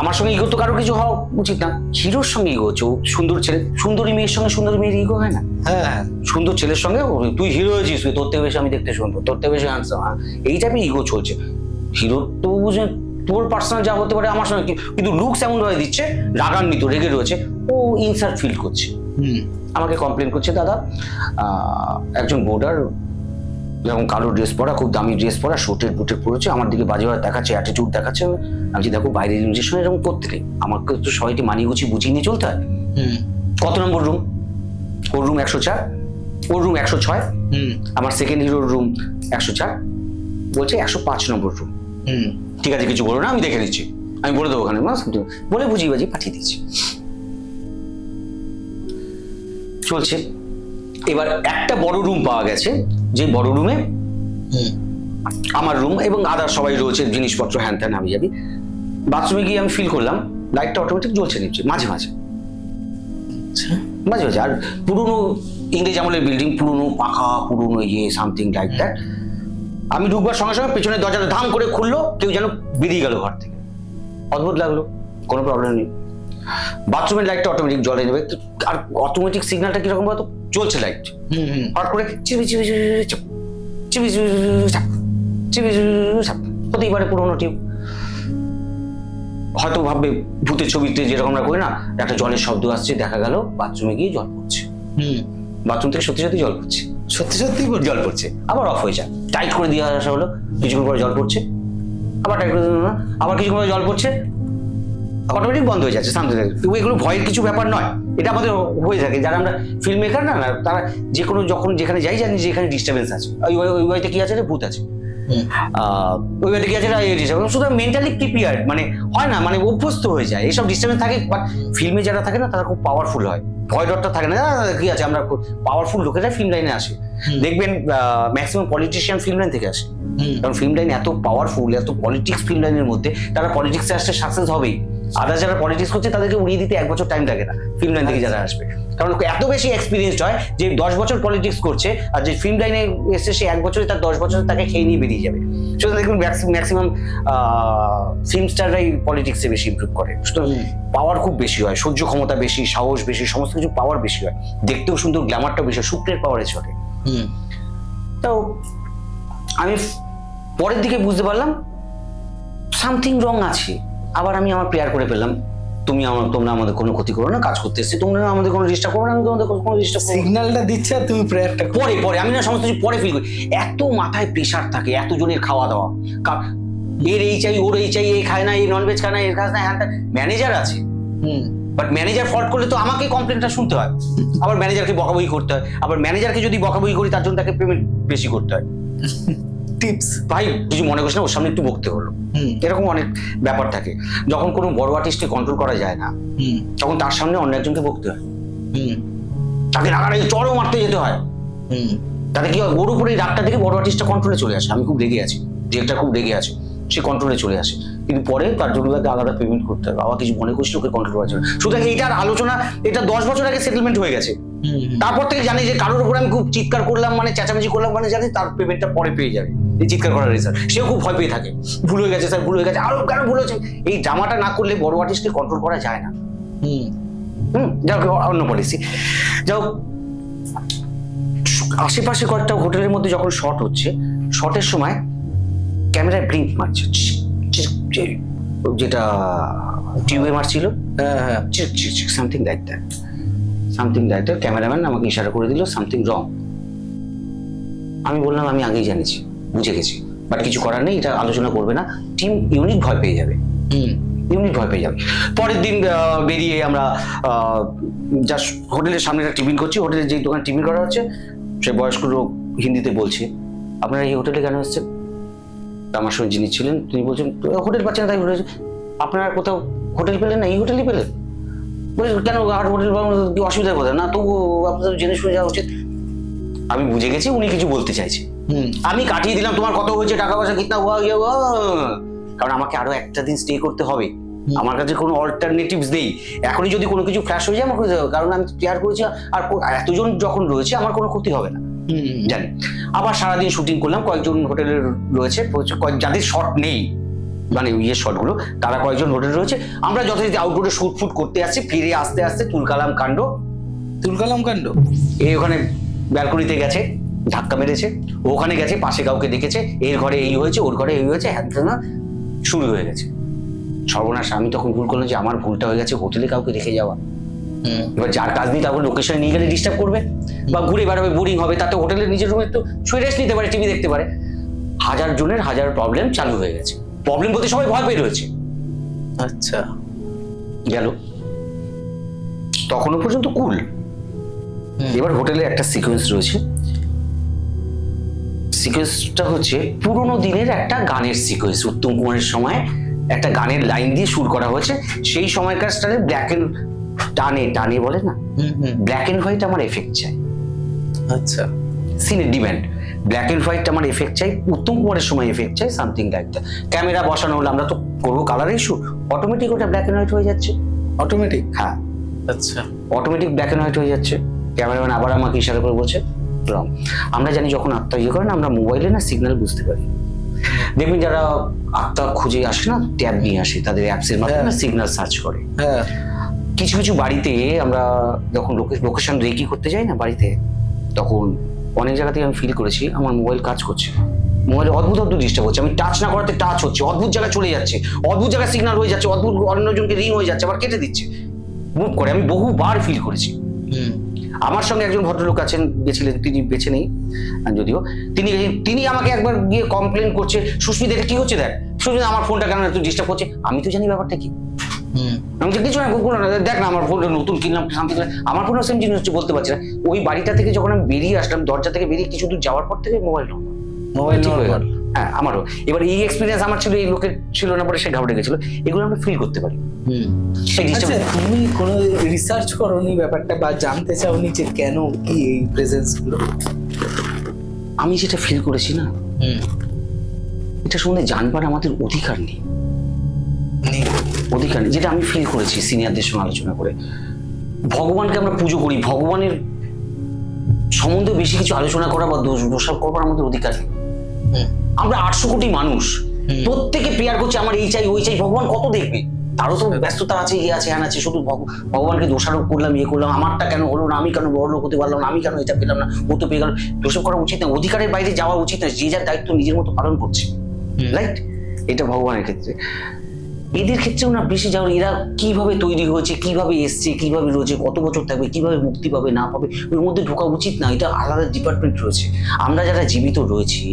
আমার সঙ্গে ইগো তো কারো কিছু হওয়া উচিত না। হিরোর সঙ্গে ইগো হচ্ছে, সুন্দর ছেলে, সুন্দরী মেয়ের সঙ্গে সুন্দর মেয়ের ইগো হয় না? হ্যাঁ, সুন্দর ছেলের সঙ্গে তুই হিরো হয়েছিস, তোর থেকে বেশি আমি দেখতে সুন্দর, তোর থেকে বেশি হ্যান্ডসাম, এই টাইপের ইগো চলছে। হিরো তো বুঝে তোর পার্সোনাল যা হতে পারে আমার সঙ্গে, কিন্তু লুকস এমন ভাবে দিচ্ছে, রাগান্বিত, রেগে রয়েছে, ও ইনসাল্ট ফিল করছে। আমাকে কমপ্লেন করছে, দাদা একজন বোর্ডার যেমন কালো ড্রেস পরা, খুব দামি ড্রেস পরা, শুটের বুটের পড়েছে, আমার দিকে বাজেভাবে দেখাচ্ছে, অ্যাটিটিউড দেখাচ্ছে। আমি দেখো, বাইরের ইনজেকশন এরকম করতে নেই, আমাকে তো সবাইকে মানিয়ে গুছিয়ে বুঝিয়ে নিয়ে চলতে হয়। কত নম্বর রুম? ওর রুম 104, ওর রুম 106, আমার সেকেন্ড হিরোর রুম 104, বলছে 105 নম্বর রুম। ঠিক আছে, কিছু বলো না, আমি দেখে নিচ্ছি, আমি বলে দেবো ওখানে, বলে বুঝিয়ে বাজিয়ে পাঠিয়ে দিচ্ছি। চলছে। এবার একটা বড় রুম পাওয়া গেছে, যে বড় রুমে আমার রুম এবং আদার সবাই রয়েছে, জিনিসপত্র হ্যান ত্যান হাবি যাবি। বাথরুমে গিয়ে আমি ফিল করলাম লাইটটা অটোমেটিক জ্বলছে নিচ্ছে মাঝে মাঝে। আর পুরোনো ইংরেজ আমলের বিল্ডিং, পুরোনো পাখা, পুরোনো ইয়ে সামথিং লাইক দ্যাট। আমি ঢুকবার সঙ্গে সঙ্গে পেছনের দরজাটা ধাম করে খুললো, কেউ যেন বেরিয়ে গেল ঘর থেকে। অদ্ভুত লাগলো, কোনো প্রবলেম নেই। বাথরুমের লাইটটা অটোমেটিক জ্বলে নেবে, আর অটোমেটিক সিগন্যালটা কিরকম বলতো, চলছে লাইট, হঠাৎ করে চিবি চিবি চাপ, চিবি চাপ, চিবি চাপ, হতেই পারে পুরোনো টিউব। হয়তো ভাববে ভূতের ছবিতে যেরকম আমরা করি না, একটা জলের শব্দ আসছে, দেখা গেল বাথরুমে গিয়ে জল পড়ছে। বাথরুম থেকে সত্যি সত্যি জল পড়ছে, সত্যি সত্যি জল পড়ছে, আবার অফ হয়ে যায়, টাইট করে দিয়ে আসা হলো, কিছুক্ষণ পরে জল পড়ছে, আবার টাইট করে দিল না, আবার কিছুক্ষণ পরে জল পড়ছে, অটোমেটিক বন্ধ হয়ে যাচ্ছে সামথিং। এগুলো ভয়ের কিছু ব্যাপার নয়, এটা আমাদের হয়ে থাকে যারা আমরা ফিল্ম মেকার না, তারা যে কোনো যখন যেখানে যাই জানি যে এখানে ডিস্টার্বেন্স আছে, ওই বাড়িতে কি আছে রে, ভূত আছে, ওই বাড়িতে কি আছে সুতরাং মেন্টালি প্রিপেয়ার্ড, মানে হয় না, মানে অভ্যস্ত হয়ে যায়, এইসব ডিস্টার্বেন্স থাকে। বাট ফিল্মে যারা থাকে না তারা খুব পাওয়ারফুল হয়, ভয় ডরটা থাকে না, কি আছে, আমরা পাওয়ারফুল লোকেরা ফিল্ম লাইনে আসে। দেখবেন ম্যাক্সিমাম পলিটিশিয়ান ফিল্ম লাইন থেকে আসে, কারণ ফিল্ম লাইন এত পাওয়ারফুল, এত পলিটিক্স ফিল্ম লাইনের মধ্যে, তারা পলিটিক্সে আসতে সাকসেস হবেই। আদার্স যারা পলিটিক্স করছে তাদেরকে উড়িয়ে দিতে 1 বছর টাইম লাগে না ফিল্ম লাইন থেকে যারা আসবে, কারণ এত বেশি এক্সপিরিয়েন্সড হয় যে 10 বছর পলিটিক্স করছে, আর যে ফিল্ম লাইনে এসে সে 1 বছরে তার 10 বছর তাকে খেয়ে নিয়ে বেরিয়ে যাবে। সুতরাং দেখুন ম্যাক্সিমাম ফিল্ম স্টাররাই পলিটিক্সে বেশি ইমপ্রুভ করে, সুতরাং পাওয়ার খুব বেশি হয়, সহ্য ক্ষমতা বেশি, সাহস বেশি, সমস্ত কিছু পাওয়ার বেশি হয়, দেখতেও সুন্দর, গ্ল্যামারটাও বেশি, শুক্রের পাওয়ারে চলে। তো আমি পরের দিকে বুঝতে পারলাম সামথিং রং আছে। আবার আমি আমার প্রেয়ার করে ফেললাম, তোমরা আমাদের কোনো ক্ষতি করো না, কাজ করতে এসেছি, তোমরা আমাদের কোনো ডিস্টার্ব করো না, আমি তোমাদের কোনো ডিস্টার্ব করব না। সিগন্যালটা দিচ্ছে আর তুমি প্রেয়ারটা পরে আমি না সমস্ত কিছু পরে ফিল করি। এত মাথায় প্রেশার থাকে, এত জনের খাওয়া দাওয়া, এর এই চাই, ওর এই চাই, এই খায় না, এই ননভেজ খায় না, এর খায় না, হ্যাঁ ম্যানেজার আছে, বাট ম্যানেজার ফল্ট করলে তো আমাকে কমপ্লেনটা শুনতে হয়, আবার ম্যানেজারকে বকাবকি করতে হয়, আবার ম্যানেজারকে যদি বকাবকি করি তার জন্য তাকে পেমেন্ট বেশি করতে হয়। টিপস ভাই কিছু মনে করিস না, ওর সামনে একটু বকতে হলো, এরকম অনেক ব্যাপার থাকে। যখন কোনো বড় আর্টিস্টকে কন্ট্রোল করা যায় না, তখন তার সামনে অন্য একজনকে বকতে হয়, তাকে রাগারাগি চড়ও মারতে যেতে হয়, তাতে কি হয়, ওর উপরে রাগটা থেকে বড় আর্টিস্টটা কন্ট্রোলে চলে আসে। আমি খুব রেগে আছি, ডিরেক্টর খুব রেগে আছে, সে কন্ট্রোলে চলে আসে, কিন্তু পরে তার জন্য তাকে আলাদা পেমেন্ট করতে হবে। বাবা কিছু মনে করছিল ওকে কন্ট্রোল করার জন্য। সুতরাং এইটার আলোচনা, এটা 10 বছর আগে সেটেলমেন্ট হয়ে গেছে। তারপর থেকে জানি যে কারোর উপর আমি খুব চিৎকার করলাম, মানে চেঁচামেচি করলাম, মানে জানি তার পেমেন্টটা পরে পেয়ে যাবে, এই চিৎকার করার রেজাল্ট। সেও খুব ভয় পেয়ে থাকে, ভুল হয়ে গেছে স্যার, ভুল হয়ে গেছে, আরো কেন ভুল হয়েছে। এই ড্রামাটা না করলে বড় আর্টিস্টকে কন্ট্রোল করা যায় না। যাও অন্য পলিসি। যাও আশেপাশে কয়েকটা হোটেলের মধ্যে যখন শট হচ্ছে, শটের সময় ক্যামেরায় ব্লিঙ্ক মারছে, যেটা টিউবে মারছিল, সামথিং লাইক দ্যাট, ক্যামেরাম্যান আমাকে ইশারা করে দিল সামথিং রং। আমি বললাম আমি আগেই জানিছি, বুঝে গেছি, বাট কিছু করার নেই, এটা আলোচনা করবে না, টিম ইউনিট ভয় পেয়ে যাবে, পরের দিন বেরিয়ে আমরা জাস্ট হোটেলের সামনে একটা টিফিন করছি, হোটেলের যে দোকানে টিফিন করা হচ্ছে, সে বয়স্ক লোক হিন্দিতে বলছে, আপনারা এই হোটেলে কেন এসেছেন? আমার সঙ্গে যিনি ছিলেন তিনি বলছেন হোটেল পাচ্ছেন, তাই হোটেল, আপনারা কোথাও হোটেল পেলেন না, এই হোটেলই পেলেন? বলে কেন আর হোটেল কি অসুবিধার কথা না, তবু আপনাদের জেনে শুনে যাওয়া উচিত। আমি বুঝে গেছি উনি কিছু বলতে চাইছে, আমি কাটিয়ে দিলাম, তোমার কত হয়েছে, টাকা পয়সা কিতনা হুয়া, কারণ আমাকে আরো একটা দিন স্টে করতে হবে, আমার কাছে কোনো অল্টারনেটিভস নেই। এখনই যদি কোনো কিছু ফ্ল্যাশ হয়ে যায় আমার, কারণ আমি প্রেয়ার করেছি, আর এতজন যখন রয়েছে আমার কোনো ক্ষতি হবে না জানি। আবার সারাদিন শুটিং করলাম, কয়েকজন হোটেলে রয়েছে, যাদের শট নেই, মানে ইয়ের শটগুলো, তারা কয়েকজন হোটেল রয়েছে। আমরা যথারীতি আউটডোরে শুট ফুট করতে আসছি, ফিরে আস্তে আস্তে তুলকালাম কাণ্ড। এই ওখানে ব্যালকনিতে গেছে, ধাক্কা মেরেছে, ওখানে গেছে, পাশে কাউকে দেখেছে, এর ঘরে এই হয়েছে, ওর ঘরে এই হয়েছে, হ্যাঁ শুরু হয়ে গেছে সর্বনাশ। আমি তখন ভুল করলাম যে আমার ভুলটা হয়ে গেছে হোটেলে কাউকে রেখে যাওয়া। এবার যার কাজ নেই তারপর লোকেশনে নিয়ে গেলে ডিস্টার্ব করবে বা ঘুরে বেড়াবে, বোরিং হবে, তাতে হোটেলের নিজের রুমে একটু শুয়ে রেস্ট নিতে পারে, টিভি দেখতে পারে। হাজার জনের হাজার প্রবলেম চালু হয়ে গেছে, প্রবলেম বলতে সবাই ভয় পেয়ে রয়েছে। আচ্ছা গেল, তখনও পর্যন্ত কুল। এবার হোটেলে একটা সিকোয়েন্স রয়েছে, সিকোয়েন্সটা হচ্ছে পুরোনো দিনের একটা গানের সিকোয়েন্স, উত্তম কুমারের সময় একটা গানের লাইন দিয়ে শুরু করা হয়েছে। সেই সময়কার স্টাইলে ব্ল্যাক এন্ড টানে বলে না, ব্ল্যাক এন্ড হোয়াইট আমার এফেক্ট চাই। আচ্ছা, সিনের ডিমান্ড ব্ল্যাক এন্ড হোয়াইট আমার এফেক্ট চাই, উত্তম কুমারের সময় এফেক্ট চাই, সামথিং লাইক দ্যাট। ক্যামেরা বসানো হলো, আমরা তো করবো কালার ইস্যু, অটোমেটিক ওটা ব্ল্যাক এন্ড হোয়াইট হয়ে যাচ্ছে, অটোমেটিক। হ্যাঁ আচ্ছা, অটোমেটিক ব্ল্যাক এন্ড হোয়াইট হয়ে যাচ্ছে। ক্যামেরাম্যান আবার আমাকে ইশারা করে বলছে রং। আমরা জানি যখন আত্মা ইয়ে করে না, আমরা মোবাইলে না সিগন্যাল বুঝতে পারি। দেখবেন যারা আত্মা খুঁজে আসে না, ট্যাব নিয়ে আসে, তাদের অ্যাপসের মাধ্যমে সিগন্যাল সার্চ করে। হ্যাঁ, কিছু কিছু বাড়িতে আমরা যখন লোকেশন রেকি করতে যাই না বাড়িতে, তখন অনেক জায়গাতেই আমি ফিল করেছি আমার মোবাইল কাজ করছে, মোবাইলে অদ্ভুত ডিস্টার্ব হচ্ছে, আমি টাচ না করাতে টাচ হচ্ছে, অদ্ভুত জায়গায় চলে যাচ্ছে, অদ্ভুত জায়গায় সিগন্যাল হয়ে যাচ্ছে, অদ্ভুত অন্যজনকে রিং হয়ে যাচ্ছে, আবার কেটে দিচ্ছে, মুভ করে। আমি বহুবার ফিল করেছি। আমার সঙ্গে একজন ভদ্রলোক আছেন, গেছিলেন, তিনি বেছে নেই যদিও, তিনি আমাকে একবার গিয়ে কমপ্লেন করছে, সুস্মিতা এটা কি হচ্ছে দেখ, সুস্মিতা আমার ফোনটা কেন একটু ডিস্টার্ব করছে। আমি তো জানি ব্যাপারটা কি, আমি যে কিছু না কোনো না, দেখ না আমার ফোনটা নতুন কিনলাম সামথিং, আমার ফোনও সেম জিনিস হচ্ছে, বলতে পারছি না। ওই বাড়িটা থেকে যখন আমি বেরিয়ে আসলাম, দরজা থেকে বেরিয়ে কিছু দূর যাওয়ার পর থেকে মোবাইল ঠিক হয়ে গেল। হ্যাঁ, আমারও এবার এই এক্সপিরিয়েন্স আমার ছিল, এই লোকের ছিল না, পরে সে ঘাবড়ে গেছিল। এগুলো আমরা ফিল করতে পারি। সেই জিনিসটা আচ্ছা, তুমি কোনো রিসার্চ করোনি ব্যাপারটা বা জানতে চাওনি যে কেন কি এই প্রেজেন্স গুলো? আমি যেটা ফিল করেছি না, এটা শুনে জানবার আমাদের অধিকার নেই। অধিকার নেই, যেটা আমি ফিল করেছি সিনিয়রদের সঙ্গে আলোচনা করে। ভগবানকে আমরা পুজো করি, ভগবানের সম্বন্ধে বেশি কিছু আলোচনা করা বা দোষারোপ করবার আমাদের অধিকার নেই। আমরা 800 কোটি মানুষ, প্রত্যেকে প্রেয়ার করছে আমার এই চাই ওই চাই, ভগবান কত দেখবে? তারও তো ব্যস্ততা আছে, ইয়ে আছে, হ্যান আছে। শুধু ভগবানকে দোষারোপ করলাম, ইয়ে করলাম, আমারটা কেন হলো না, আমি কেন বড় লোক হতে পারলাম না, আমি কেন এটা পেলাম না, ও তো পেয়ে গেল। দোষারোপ করা উচিত না, অধিকারের বাইরে যাওয়া উচিত না। যে যার দায়িত্ব নিজের মতো পালন করছে, রাইট? এটা ভগবানের ক্ষেত্রে। এদের ক্ষেত্রেও না বেশি যাওয়ার, এরা কিভাবে তৈরি হয়েছে, কিভাবে এসছে, কিভাবে রয়েছে, কত বছর থাকবে, কিভাবে মুক্তি পাবে না পাবে, ওর মধ্যে ঢোকা উচিত না। এটা আলাদা ডিপার্টমেন্ট রয়েছে। আমরা যারা জীবিত রয়েছি,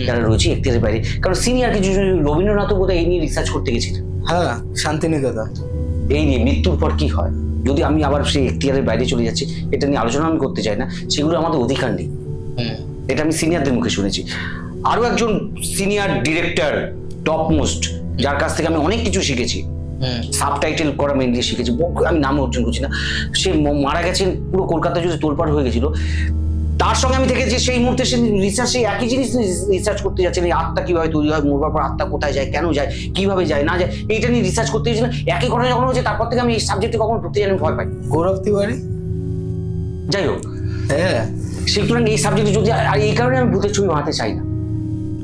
যারা রয়েছি এখতিয়ারের বাইরে, কারণ সিনিয়র কিছু, রবীন্দ্রনাথও বোধহয় এই নিয়ে রিসার্চ করতে গেছিলেন। হ্যাঁ, শান্তিনিকেতন। এই নিয়ে মৃত্যুর পর কি হয়, যদি আমি আবার সেই এখতিয়ারের বাইরে চলে যাচ্ছি, এটা নিয়ে আলোচনা আমি করতে চাই না। সেগুলো আমাদের অধিকার নেই। এটা আমি সিনিয়রদের মুখে শুনেছি। আরো একজন সিনিয়র ডিরেক্টর, টপ মোস্ট, যার কাছ থেকে আমি অনেক কিছু শিখেছি, সাবটাইটেল করা মেনলি শিখেছি, আমি নাম অর্জন করছি না। সে মারা গেছেন, পুরো কলকাতা যদি তোলপাড় হয়ে গেছিল। তার সঙ্গে আমি থেকেছি সেই মুহূর্তে, সে রিসার্চ, সেই একই জিনিস রিসার্চ করতে যাচ্ছেন। এই আত্মা কিভাবে তৈরি হয়, মরবার পর আত্মা কোথায় যায়, কেন যায়, কিভাবে যায় না যায়, এইটা নিয়ে রিসার্চ করতে গেছিলাম। একই ঘটনা যখন হচ্ছে, তারপর থেকে আমি এই সাবজেক্টে কখনো ঢুকতে জানি ভয় পাই। গৌরব তিওয়ারি। যাই হোক, হ্যাঁ, সুতরাং এই সাবজেক্টে যদি, আর এই কারণে আমি ভূতের ছবি বানাতে চাই না।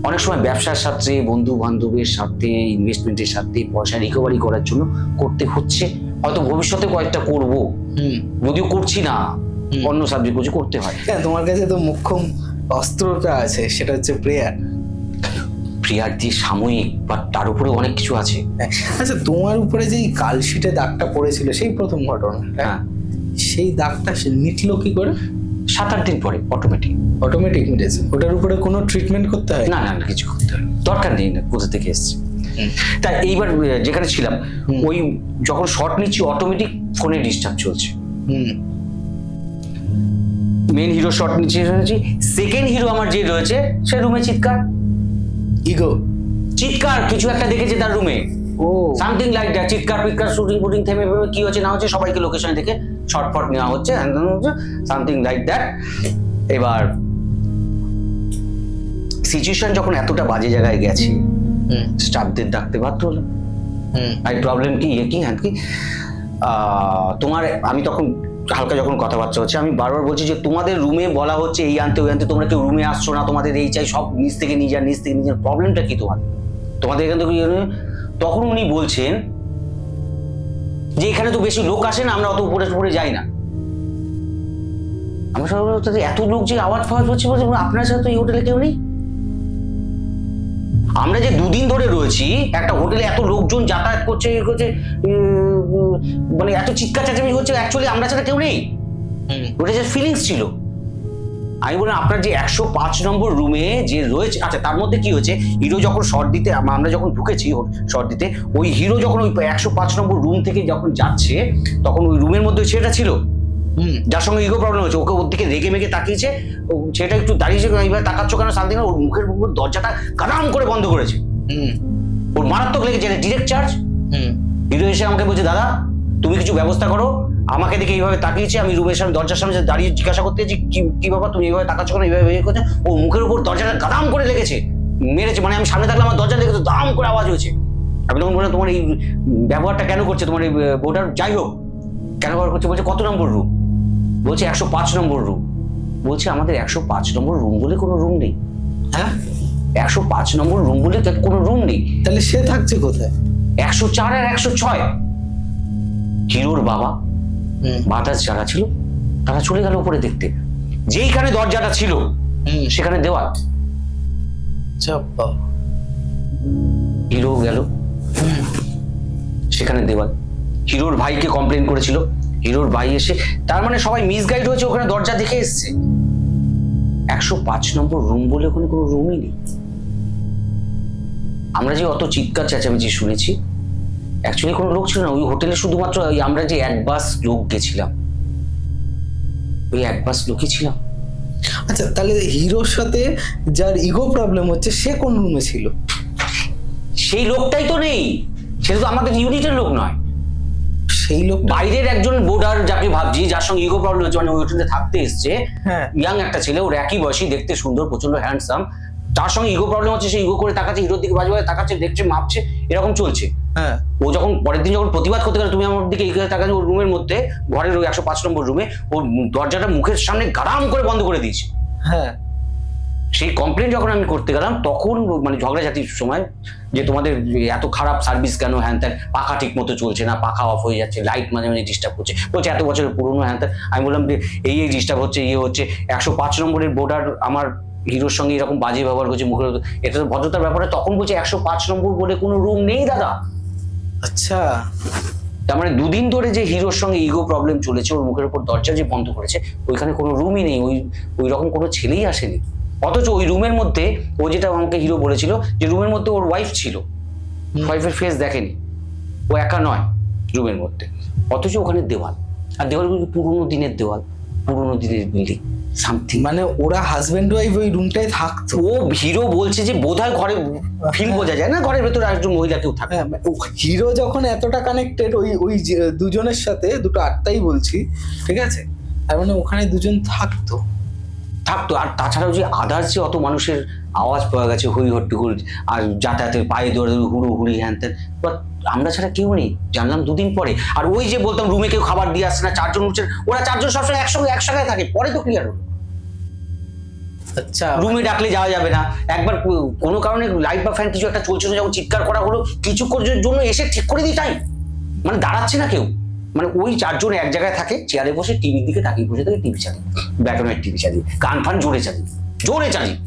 অনেক সময় ব্যবসার স্বার্থে, বন্ধু বান্ধবের স্বার্থে, ইনভেস্টমেন্টের স্বার্থে, পয়সা রিকভারি করার জন্য করতে হচ্ছে। হয়তো ভবিষ্যতে কয়েকটা করবো, যদিও করছি না, অন্য সাবজেক্ট কিছু করতে হয়। হ্যাঁ, তোমার কাছে তো মুখ্য অস্ত্রটা আছে, সেটা হচ্ছে প্রেয়ার। প্রেয়ার দিয়ে সাময়িক, বা তার উপরে অনেক কিছু আছে। আচ্ছা, তোমার উপরে যে কালশিটে দাগটা পড়েছিল সেই প্রথম ঘটনা, হ্যাঁ, সেই দাগটা সে মিটলো কি করে? 7-8 দিন পরে অটোমেটিক মিটেছে? ওটার উপরে কোনো ট্রিটমেন্ট করতে হয়? না, কিছু করতে হয় দরকার নেই, না কোথা থেকে এসছে। তাই এইবার যেখানে ছিলাম, ওই যখন শর্ট নিচ্ছি, অটোমেটিক ফোনে ডিস্টার্ব চলছে। মেন হিরো শর্ট নিচে রয়েছে, সেকেন্ড হিরো আমার যে রয়েছে, সে রুমে চিৎকার, ইগো চিৎকার, কিছু একটা দেখেছে তার রুমে, ও সামথিং লাইক দ্যাট। চিৎকার পিৎকার, শুটিং থেমে কি হচ্ছে না হচ্ছে, সবাইকে লোকেশনে দেখে শর্টফট নেওয়া হচ্ছে, সামথিং লাইক দ্যাট। এবার সিচুয়েশন যখন এতটা বাজে জায়গায় গেছে, স্টাফদের ডাকতে বাধ্য হলাম। আর প্রবলেম কি, কি হ্যাঁ কি, তোমার, আমি তখন হালকা যখন কথাবার্তা হচ্ছে, আমি বারবার বলছি যে তোমাদের রুমে বলা হচ্ছে এই আনতে ওই আনতে, তোমরা কেউ রুমে আসছো না, তোমাদের এই চাই, সব নিচ থেকে নিয়ে যান, নিচ থেকে নিয়ে যান, প্রবলেমটা কি তোমাদের এখান থেকে? তখন উনি বলছেন যে এখানে তো বেশি লোক আসে না, আমরা অত উপরে যাই না। আমরা সবাই এত লোক যে আওয়াজ ফাওয়াজ হচ্ছে, বলছে আপনার সাথে এই হোটেলে কেউ নেই? আমরা যে 2 দিন ধরে রয়েছি একটা হোটেলে, এত লোকজন যাতায়াত করছে, মানে এত চিৎকার চেঁচামেচি হচ্ছে, অ্যাকচুয়ালি আমরা ছাড়া কেউ নেই। ওটা যে ফিলিংস ছিল। আমি বললাম আপনার যে 105 নম্বর রুমে যে রয়েছে, আচ্ছা তার মধ্যে কি হয়েছে, হিরো যখন শর্ট দিতে, আমরা যখন ঢুকেছি শর্ট দিতে, ওই হিরো যখন ওই 105 নম্বর রুম থেকে যখন যাচ্ছে, তখন ওই রুমের মধ্যে ছেলেটা ছিল, যার সঙ্গে ইগো প্রবলেম হচ্ছে, ওকে ওর দিকে রেগে মেগে তাকিয়েছে, সেটা একটু দাঁড়িয়েছে, এইভাবে তাকাচ্ছ কেন শান্তি না, ওর মুখের উপর দরজাটা কাদাম করে বন্ধ করেছে। ওর মারাত্মক লেগেছে, ডিরেক্ট চার্জ। হিরো এসে আমাকে বলছে, দাদা তুমি কিছু ব্যবস্থা করো, আমাকে দেখে এইভাবে তাকিয়েছে, আমি রুমের সামনে, দরজার সামনে দাঁড়িয়ে জিজ্ঞাসা করতে কি বাবা তুমি এইভাবে তাকাচ্ছ কেন, এইভাবে করছো। ও মুখের উপর দরজাটা গাদাম করে লেগেছে, মেরেছে, মানে আমি সামনে থাকলে আমার দরজা লেগেছে, দাম করে আওয়াজ হয়েছে। আমি তখন বললাম তোমার এই ব্যবহারটা কেন করছে, তোমার এই বোর্ডার, যাই হোক কেন ব্যবহার করছে। বলছে কত নম্বর রুম? বলছে 105 নম্বর রুম। বলছে আমাদের 105 নম্বর রুম বলে কোনো রুম নেই। হ্যাঁ, 105 নম্বর রুম বলে কোনো রুম নেই। তাহলে সে থাকছে কোথায়? 104 আর 106। হিরোর বাবা বাতাস যারা ছিল তারা চলে গেল উপরে দেখতে, যেইখানে দরজাটা ছিল সেখানে দেওয়াল। হিরো গেল, সেখানে দেওয়াল। হিরোর ভাইকে কমপ্লেন করেছিল, হিরোর ভাই এসে, তার মানে সবাই মিসগাইড হয়েছে, ওখানে দরজা দেখে এসছে। 105 নম্বর রুম বলে ওখানে কোনো রুমই নেই। আমরা যে অত চিৎকার চেঁচামেচি শুনেছি, অ্যাকচুয়ালি কোনো লোক ছিল না ওই হোটেলে, শুধুমাত্র ওই আমরা যে এক বাস লোক গেছিলাম, ওই এক বাস লোকই ছিলাম। আচ্ছা, তাহলে হিরোর সাথে যার ইগো প্রবলেম হচ্ছে সে কোন রুমে ছিল? সেই লোকটাই তো নেই, সে তো আমাদের ইউনিটের লোক নয়, সেই লোক বাইরের একজন বোর্ডার যাকে ভাবছি, যার সঙ্গে ইগো প্রবলেম হচ্ছে, মানে ওই হোটেলে থাকতে এসছে, হ্যাঁ। ইয়াং একটা ছেলে, ওর একই বয়সী, দেখতে সুন্দর, প্রচন্ড হ্যান্ডসাম, তার সঙ্গে ইগো প্রবলেম হচ্ছে, সে ইগো করে তাকাচ্ছে, হিরোর দিকে বাজে বাজে তাকাচ্ছে, দেখছে, মাপছে, এরকম চলছে। হ্যাঁ। ও যখন পরের দিন যখন প্রতিবাদ করতে গেল, তুমি আমার দিকে এগিয়ে তাকাচ্ছে, ওর রুমের মধ্যে, ঘরের ওই 105 নম্বর রুমে, ওর দরজাটা মুখের সামনে গারাম করে বন্ধ করে দিয়েছে। হ্যাঁ। সেই কমপ্লেন যখন আমি করতে গেলাম, তখন মানে ঝগড়াঝাটির সময়, যে তোমাদের এত খারাপ সার্ভিস কেন, হ্যান ত্যান, পাখা ঠিক মতো চলছে না, পাখা অফ হয়ে যাচ্ছে, লাইট মাঝে মাঝে ডিস্টার্ব করছে, বলছে এত বছরের পুরনো, হ্যান ত্যান। আমি বললাম যে এই ডিস্টার্ব হচ্ছে, ইয়ে হচ্ছে, 105 নম্বরের বোর্ডার আমার হিরোর সঙ্গে এরকম বাজে ব্যবহার করছে মুখের, এটা তো ভদ্রতার ব্যাপারে। তখন বলছে 105 নম্বর বলে কোনো রুম নেই দাদা। আচ্ছা, তার মানে দুদিন ধরে যে হিরোর সঙ্গে ইগো প্রবলেম চলেছে, ওর মুখের উপর দরজা যে বন্ধ করেছে, ওইখানে কোনো রুমই নেই, ওই রকম কোনো ছেলেই আসেনি। অথচ ওই রুমের মধ্যে, ও যেটা আমাকে হিরো বলেছিল, যে রুমের মধ্যে ওর ওয়াইফ ছিল, ওয়াইফের ফেস দেখেনি, ও একা নয় রুমের মধ্যে, অথচ ওখানে দেওয়াল, আর দেওয়ালগুলো পুরোনো দিনের দেওয়াল, পুরোনো দিনের বিল্ডিং সামথিং। মানে ওরা হাজবেন্ড ওয়াইফ ওই রুমটায় থাকতো। ও হিরো বলছে যে বোধহয় ঘরে ফিল বোঝা যায় না, ঘরের ভেতরে একজন মহিলা কেউ থাকে। হ্যাঁ, হিরো যখন এতটা কানেক্টেড ওই দুজনের সাথে, দুটো আত্মাই বলছি, ঠিক আছে, তার মানে ওখানে দুজন থাকতো। আর তাছাড়াও যে আদার্স যে অত মানুষের আওয়াজ পাওয়া গেছে, হই হট্টগোল, আর যাতায়াতের পায়ে দৌড়াদৌড়ি, হুড়ো হুড়ি, হ্যান ত্যান, বাট আমরা ছাড়া কেউ নেই, জানলাম দুদিন পরে। আর ওই যে বলতাম রুমে কেউ খাবার দিয়ে আসছে না, 4 জন উঠছে, ওরা 4 জন সবসময় এক জায়গায় থাকে, পরে তো ক্লিয়ার হলো। আচ্ছা, রুমে ডাকলে যাওয়া যাবে না, একবার কোনো কারণে লাইট বা ফ্যান কিছু একটা চলছিল, যখন চিৎকার করা হলো, কিছুক্ষণের জন্য এসে ঠিক করে দিই টাইম, মানে দাঁড়াচ্ছে না কেউ, মানে ওই 4 জন এক জায়গায় থাকে, চেয়ারে বসে টিভির দিকে তাকিয়ে বসে থাকে, টিভি চালিয়ে, ব্ল্যাক অ্যান্ড হোয়াইট টিভি চালিয়ে, গান ফান জোরে চালিয়ে।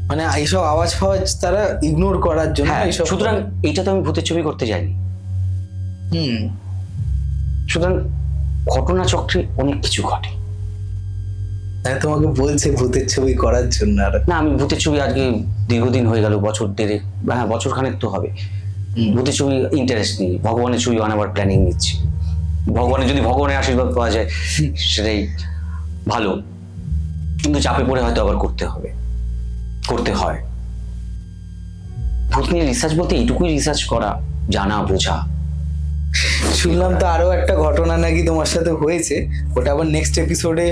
মানে এইসব আওয়াজ ফাওয়াজ তারা ইগনোর করার জন্য হ্যাঁ, এইসব। সুতরাং এইটা তো আমি ভূতের ছবি করতে যাইনি। হুম। সুতরাং ঘটনাচক্রে অনেক কিছু ঘটে। তোমাকে বলছে ভূতের ছবি করার জন্য? আর না, আমি ভূতের ছবি আজকে দীর্ঘদিন হয়ে গেল, বছর দেড়েক, হ্যাঁ বছর খানেক তো হবে, ভূতের ছবি ইন্টারেস্ট নেই, ভগবানের ছবি বানাবার প্ল্যানিং নিচ্ছি। যদি ভগবানের আশীর্বাদ পাওয়া যায় সেটাই ভালো, কিন্তু চাপে পড়ে হয়তো আবার করতে হয়। ভূত নিয়ে রিসার্চ বলতে এইটুকুই রিসার্চ করা, জানা বোঝা। শুনলাম তো আরো একটা ঘটনা নাকি তোমার সাথে হয়েছে, ওটা আবার নেক্সট এপিসোডে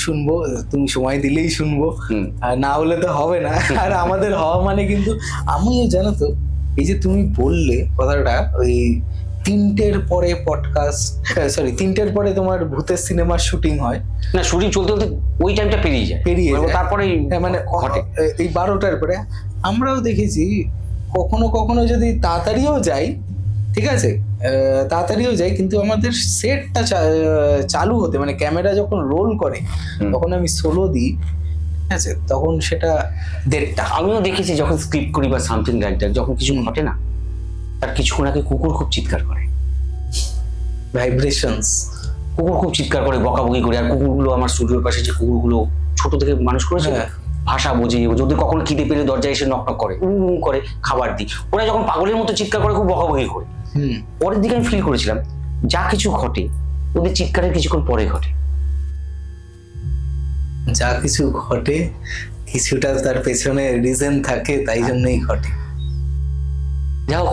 শুনবো, তুমি সময় দিলেই শুনবো, আর না হলে তো হবে না। আর আমাদের হওয়া মানে কিন্তু, আমিও জানো তো, এই যে তুমি বললে কথাটা, ওই 3টের পরে পডকাস্ট, সরি 3টের পরে তোমার ভূতের সিনেমার শুটিং হয় না, শুটিং চলতে ওই টাইমটা পেরিয়ে যায়, তারপরে মানে ঘটে এই 12টার পরে। আমরাও দেখেছি কখনো কখনো যদি তাড়াতাড়িও যাই, ঠিক আছে, তাড়াতাড়িও যাই, কিন্তু আমাদের সেটটা চালু হতে, মানে ক্যামেরা যখন রোল করে তখন আমি সোলো দিই, ঠিক আছে, তখন সেটা 1:30টা। আমিও দেখেছি যখন স্ক্রিপ্ট করি বা সামথিং লাইক দ্যাট, যখন কিছু ঘটে না, তার কিছুক্ষণ আগে কুকুর খুব চিৎকার করে, ভাইব্রেশনস, কুকুর খুব চিৎকার করে, বকাবকি করে। আর কুকুরগুলো আমার স্টুডিওর পাশে যে কুকুরগুলো ছোট থেকে মানুষ করেছে, ভাষা বোঝে, যদি কখনো খিদে পেলে দরজায় এসে নক করে, করে খাবার দিই, ওরা যখন পাগলের মতো চিৎকার করে, খুব বকাবকি করে। পরের দিকে আমি ফিল করেছিলাম যা কিছু ঘটে ওদের চিৎকারের কিছুক্ষণ পরে ঘটে, যা কিছু ঘটে কিছুটা তার পেছনে রিজন থাকে, তাই জন্যই ঘটে। যাও,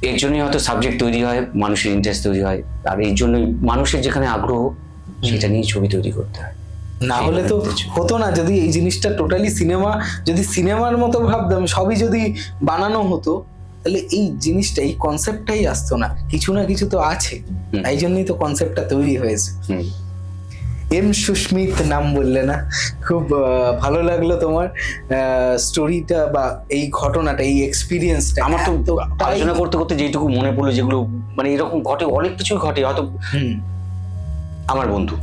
এর জন্যই হয়তো সাবজেক্ট তৈরি হয়, মানুষের ইন্টারেস্ট তৈরি হয়, আর এই জন্যই মানুষের যেখানে আগ্রহ সেটা নিয়ে ছবি তৈরি করতে হয়। না হলে তো হতো না, যদি এই জিনিসটা টোটালি সিনেমা, যদি সিনেমার মতো ভাবতাম, সবই যদি বানানো হতো, তাহলে এই জিনিসটা, এই কনসেপ্টটাই আসতো না। কিছু না কিছু তো আছে, তাই জন্যই তো কনসেপ্টটা তৈরি হয়েছে। এম সুস্মিত নাম বললে না, খুব ভালো লাগলো তোমার স্টোরিটা বা এই ঘটনাটা, এই এক্সপিরিয়েন্সটা। আমার তো আলোচনা করতে করতে যেটুকু মনে পড়লো, যেগুলো মানে এরকম ঘটে, অনেক কিছুই ঘটে হয়তো। আমার বন্ধু,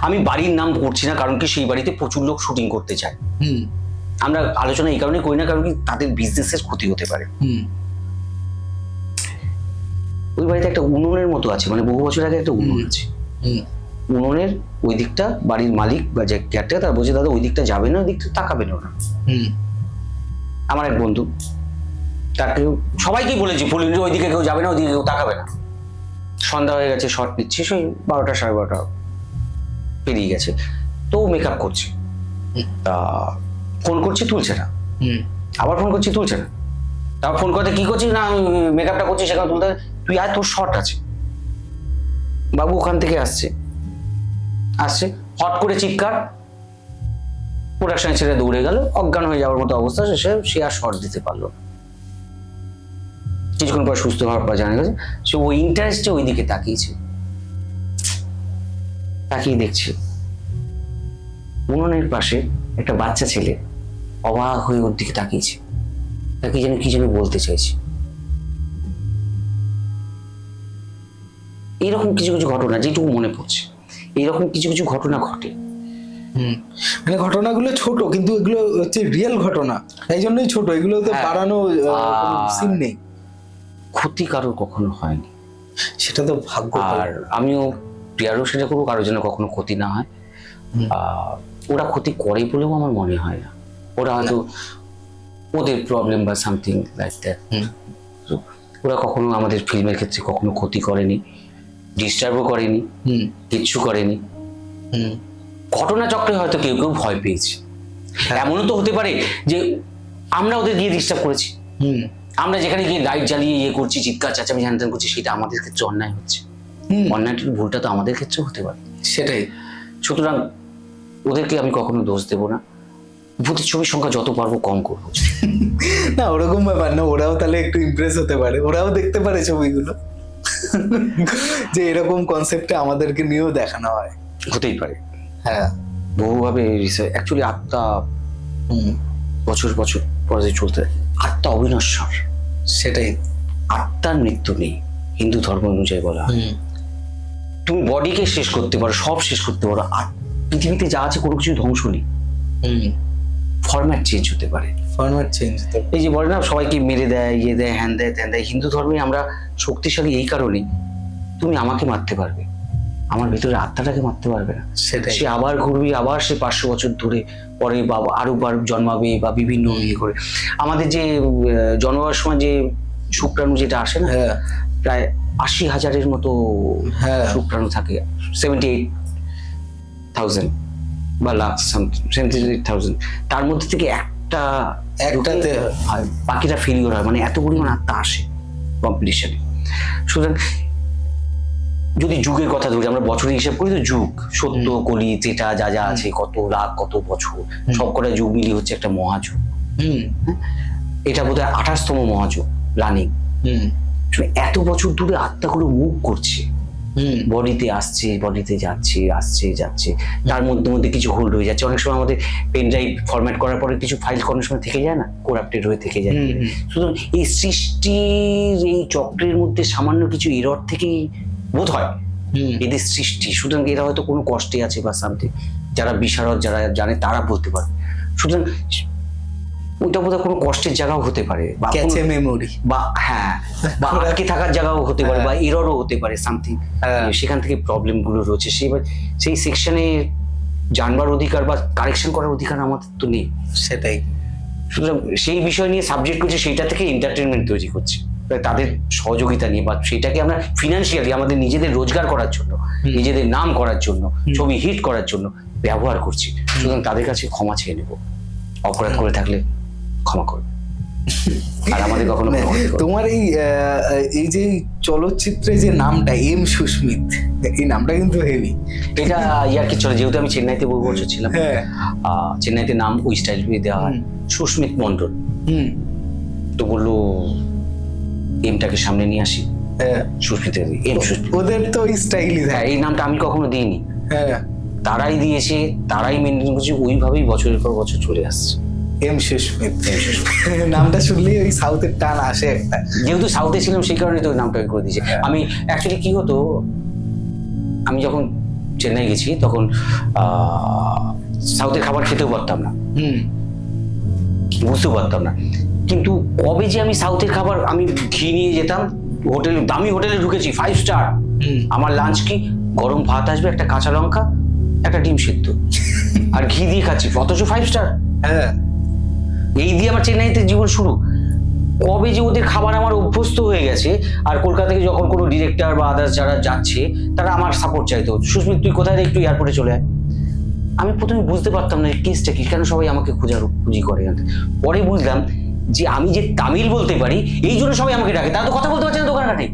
আমি বাড়ির নাম করছি না, কারণ কি সেই বাড়িতে প্রচুর লোক শুটিং করতে চায়। আমরা আলোচনা এই কারণে করি না, কারণ কি তাদের বিজনেসের ক্ষতি হতে পারে। ওই বাড়িতে একটা উনুনের মতো আছে, মানে বহু বছর আগে একটা উনুন আছে, উনুনের ওই দিকটা বাড়ির মালিক বা যে কেয়ারটেকার, তারা বলছে দাদা ওই দিকটা যাবে না, ওই দিকটা তাকাবে না ওরা। আমার এক বন্ধু তাকে সবাইকেই বলেছি পুলিশ ওইদিকে কেউ যাবে না, ওইদিকে কেউ তাকাবে না। সন্ধ্যা হয়ে গেছে, শর্ট নিচ্ছি, সেই 12টা 12:30 পেরিয়ে গেছে। তো মেকআপ করছে, তা ফোন করছি তুলছে না, আবার ফোন করছি তুলছে না। তারপর ফোন করতে কি করছিস, না আমি মেকআপটা করছি সেখানে তুলতে, তুই আয় তোর শর্ট আছে। বাবু ওখান থেকে আসছে, হট করে চিৎকার, প্রোডাকশন ছেড়ে দৌড়ে গেল, অজ্ঞান হয়ে যাওয়ার মতো অবস্থা। সে আর শর্ট দিতে পারলো না। কিছুক্ষণ পর সুস্থ হওয়ার পর জানা গেছে সে ওই ইন্টারেস্টে ওই দিকে তাকিয়ে দেখছে উনুনের পাশে একটা বাচ্চা ছেলে অবাক হয়ে ওর দিকে তাকিয়েছে, তাকিয়ে যেন কি যেন বলতে চাইছে। এইরকম কিছু কিছু ঘটনা যেটুকু মনে পড়ছে, এইরকম কিছু কিছু ঘটনা ঘটে। মানে ঘটনাগুলো ছোট কিন্তু এগুলো হচ্ছে রিয়েল ঘটনা, তাই জন্যই ছোট, এগুলো তো হ্যাঁ। বাড়ানো সিন নেই। ক্ষতি কারোর কখনো হয়নি, সেটা তো ভাগ্য। আর আমিও প্রিয়ারও সেটা করবো কারোর জন্য কখনো ক্ষতি না হয়। ওরা ক্ষতি করে বলেও আমার মনে হয় না, ওরা হয়তো ওদের প্রবলেম বা সামথিং লাইক দ্যাট, ওরা কখনো আমাদের ফিল্মের ক্ষেত্রে কখনো ক্ষতি করেনি, ডিস্টার্বও করেনি, কিচ্ছু করেনি। ঘটনাচক্রে হয়তো কেউ কেউ ভয় পেয়েছে, এমনও তো হতে পারে যে আমরা ওদের গিয়ে ডিস্টার্ব করেছি, আমরা যেখানে গিয়ে লাইট জ্বালিয়ে ইয়ে করছি, চিৎকার চাচামি হ্যান ত্যান করছি, সেটা আমাদের ক্ষেত্রে অন্যায় হচ্ছে। অন্যায়টির ভুলটা তো আমাদের ক্ষেত্রেও হতে পারে। সেটাই। সুতরাং ওদেরকে আমি কখনো দোষ দেবো না, ভূতের ছবির সংখ্যা যত পারবো কম করবো। না ওরকম ব্যাপার না, ওরাও তাহলে একটু ইমপ্রেস হতে পারে, ওরাও দেখতে পারে ছবিগুলো যে এরকম কনসেপ্টে আমাদেরকে নিয়েও দেখানো হয়। হতেই পারে, হ্যাঁ। বহুভাবে অ্যাকচুয়ালি আত্মা বছর বছর পরে চলতে, আত্মা অবিনশ্বর, সেটাই। আত্মার মৃত্যু নেই হিন্দু ধর্ম অনুযায়ী বলা হয়। তুমি বডিকে শেষ করতে পারো, সব শেষ করতে পারো, আর পৃথিবীতে যা আছে কোনো কিছু ধ্বংস নেই, ফরম্যাট চেঞ্জ হতে পারে। ফরম্যাট চেঞ্জ হতে পারে। এই যে বলে না সবাইকে মেরে দেয়, ইয়ে দেয়, হ্যান দেয়, ত্যান দেয়, হিন্দু ধর্মে আমরা শক্তিশালী এই কারণে, তুমি আমাকে মারতে পারবে, আমার ভিতরে আত্মাটাকে মারতে পারবে না। সেটাই। সে আবার ঘুরবে, আবার সে 500 বছর ধরে পরে বা আরো বার জন্মাবে বা বিভিন্ন ইয়ে করে। আমাদের যে জন্মাবার সময় যে শুক্রাণু যেটা আসে না, প্রায় 80,000-এর মতো শুক্রাণু থাকে, 78,000 বা লাখ, 78,000। তার মধ্যে থেকে একটাতে হয়, বাকিটা ফেলিওর হয়, মানে এত পরিমাণ আত্মা আসে কম্পিটিশনে। সুতরাং যদি যুগের কথা ধরি, আমরা বছরের হিসাব করি তো যুগ, সত্য কলি যেটা যা যা আছে, কত লাখ কত বছর, সব কটা যুগ মিলিয়ে হচ্ছে একটা মহাযুগ। এটা বোধহয় 28তম মহাযুগ রানিং। এত বছর ধরে আত্মাগুলো মুভ করছে, বডিতে আসছে, বডিতে যাচ্ছে, আসছে যাচ্ছে, তার মধ্যে মধ্যে কিছু হোল্ড হয়ে যাচ্ছে। অনেক সময় আমাদের পেন ড্রাইভ ফরম্যাট করার পরে কিছু ফাইল কোনো সময় থেকে যায় না, করাপ্টেড হয়ে থেকে যায়। সুতরাং এই সৃষ্টির এই চক্রের মধ্যে সামান্য কিছু এরর থেকেই বোধ হয় এদের সৃষ্টি। সুতরাং এরা হয়তো কোনো কষ্টে আছে বা সামথিং, যারা বিশারদ যারা জানে তারা বলতে পারবে। সুতরাং ওইটা বোধহয় কোনো কষ্টের জায়গাও হতে পারে, বা মেমোরি, বা হ্যাঁ, বা আটকে থাকার জায়গাও হতে পারে, বা এররও হতে পারে সামথিং। সেখান থেকে প্রবলেম গুলো রয়েছে, সেই সেকশনে জানবার অধিকার বা কারেকশন করার অধিকার আমাদের তো নেই। সেটাই। সুতরাং সেই বিষয় নিয়ে সাবজেক্ট করছে, সেইটা থেকে এন্টারটেনমেন্ট তৈরি করছে তাদের সহযোগিতা নিয়ে, বা সেটাকে আমরা ফিনান্সিয়ালি আমাদের নিজেদের রোজগার করার জন্য, নিজেদের নাম করার জন্য, ছবি হিট করার জন্য ব্যবহার করছি। সুতরাং তাদের কাছে ক্ষমা চেয়ে নেব, অপরাধ করে থাকলে ক্ষমা করবে, আর আমাদের কখনো। তোমার এই যে চলচ্চিত্রে যে নামটা এম সুস্মিত, এই নামটা কিন্তু হেভি। এটা ইয়ার কি চলে, যেহেতু আমি চেন্নাইতে বহু বছর ছিলাম, চেন্নাইতে নাম ওই স্টাইল দেওয়া হয়, সুস্মিত মন্ডল। তো বললো এমটাকে সামনে নিয়ে আসি, সুস্মিত এম সুস্মিত, ওদের তো ওই স্টাইলই। হ্যাঁ, এই নামটা আমি কখনো দিইনি, তারাই দিয়েছে, তারাই মেনটেন করছে, ওইভাবেই বছরের পর বছর চলে আসছে। এম সুস্মিত নামটা শুনলেই ওই সাউথের টান আসে একটা, যেহেতু সাউথে ছিলাম সেই কারণে তো নামটা করে দিয়েছে। আমি অ্যাকচুয়ালি কি হতো, আমি যখন চেন্নাই গেছি তখন সাউথের খাবার খেতেও পারতাম না, বুঝতেও পারতাম না। কিন্তু কবে যে আমি সাউথের খাবার, আমি ঘি নিয়ে যেতাম হোটেল, দামি হোটেলে ঢুকেছি 5 স্টার, আমার লাঞ্চ কি গরম ভাত আসবে, একটা কাঁচা লঙ্কা, একটা ডিম সেদ্ধ, আর ঘি দিয়ে খাচ্ছি, অথচ 5 স্টার। এই দিয়ে আমার চেন্নাইতে জীবন শুরু। কবে যে ওদের খাবার আমার অভ্যস্ত হয়ে গেছে, আর কলকাতা থেকে যখন কোনো ডিরেক্টর বা আদার্স যারা যাচ্ছে তারা আমার সাপোর্ট চাইতো, সুস্মিত তুই কোথায় রে, একটু এয়ারপোর্টে চলে আয়। আমি প্রথমে বুঝতে পারতাম না কেসটা কি, কেন সবাই আমাকে খুঁজি করে। পরে বুঝলাম যে আমি যে তামিল বলতে পারি এই জন্য সবাই আমাকে ডাকে, তারা তো কথা বলতে পারছে না দোকানঘাটে।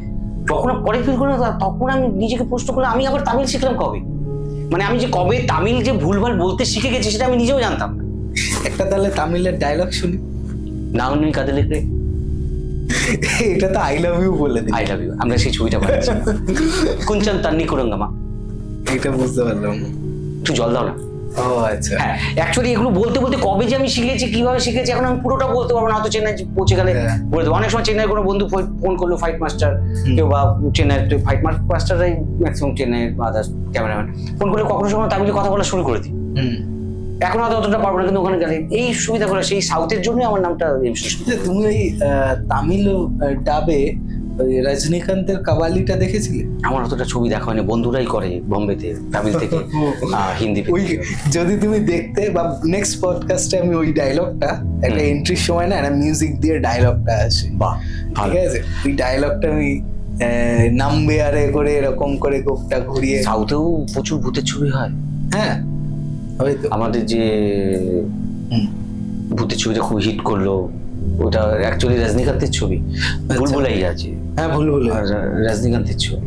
যখন পরে ফিল করলাম, তখন আমি নিজেকে প্রশ্ন করলাম আমি আবার তামিল শিখলাম কবে। মানে আমি যে কবে তামিল যে ভুলভাল বলতে শিখে গেছি সেটা আমি নিজেও জানতাম না। একটা তাহলে তামিলের ডায়লগ শুনি। না উনি কাঁদে লিখলে এটা তো আই লাভ ইউ বলে দিই। আই লাভ ইউ, আমরা সেই ছবিটা বানাচ্ছি। কুঞ্চন তান্নি কুরঙ্গামা। এটা বুঝতে পারলাম না। একটু জল দাও না। ও আচ্ছা। হ্যাঁ, অ্যাকচুয়ালি এগুলো বলতে বলতে কবে যে আমি শিখেছি, কিভাবে শিখেছি, এখন আমি পুরোটা বলতে পারবো না, হয়তো চেন্নাই পৌঁছে গেলে বলে দেবো। অনেক সময় চেন্নাই কোনো বন্ধু ফোন করলো, ফাইট মাস্টার কেউ বা চেন্নাই ফাইট মাস্টাররাই ম্যাক্সিমাম চেন্নাইয়ের আদার্স ক্যামেরাম্যান ফোন করলে কখনো সময় তামিলে কথা বলা শুরু করে দিই। এখন হয়তো অতটা পারবো না, কিন্তু ওখানে গেলে এই সুবিধাগুলো, সেই সাউথের জন্য আমার নামটা। তুমি ওই তামিল ডাবে ওই রজনীকান্তের কাবালিটা দেখেছিলে? আমার অতটা ছবি দেখা হয়নি, বন্ধুরাই করে বোম্বেতে তামিল থেকে হিন্দি। ওই যদি তুমি দেখতে বা নেক্সট পডকাস্টে আমি ওই ডায়লগটা একটা এন্ট্রির সময় না একটা মিউজিক দিয়ে ডায়লগটা আসে, বাহ ঠিক আছে? ওই ডায়লগটা আমি নামবে আরে করে এরকম করে গোপটা ঘুরিয়ে। সাউথেও প্রচুর ভূতের ছবি হয়। হ্যাঁ হয়তো। আমাদের যে ভূতের ছবিটা খুব হিট করলো, ওটা অ্যাকচুয়ালি রজনীকান্তের ছবি, ভুলভুলাই আছে। হ্যাঁ ভুলভুলাই রজনীকান্তের ছবি।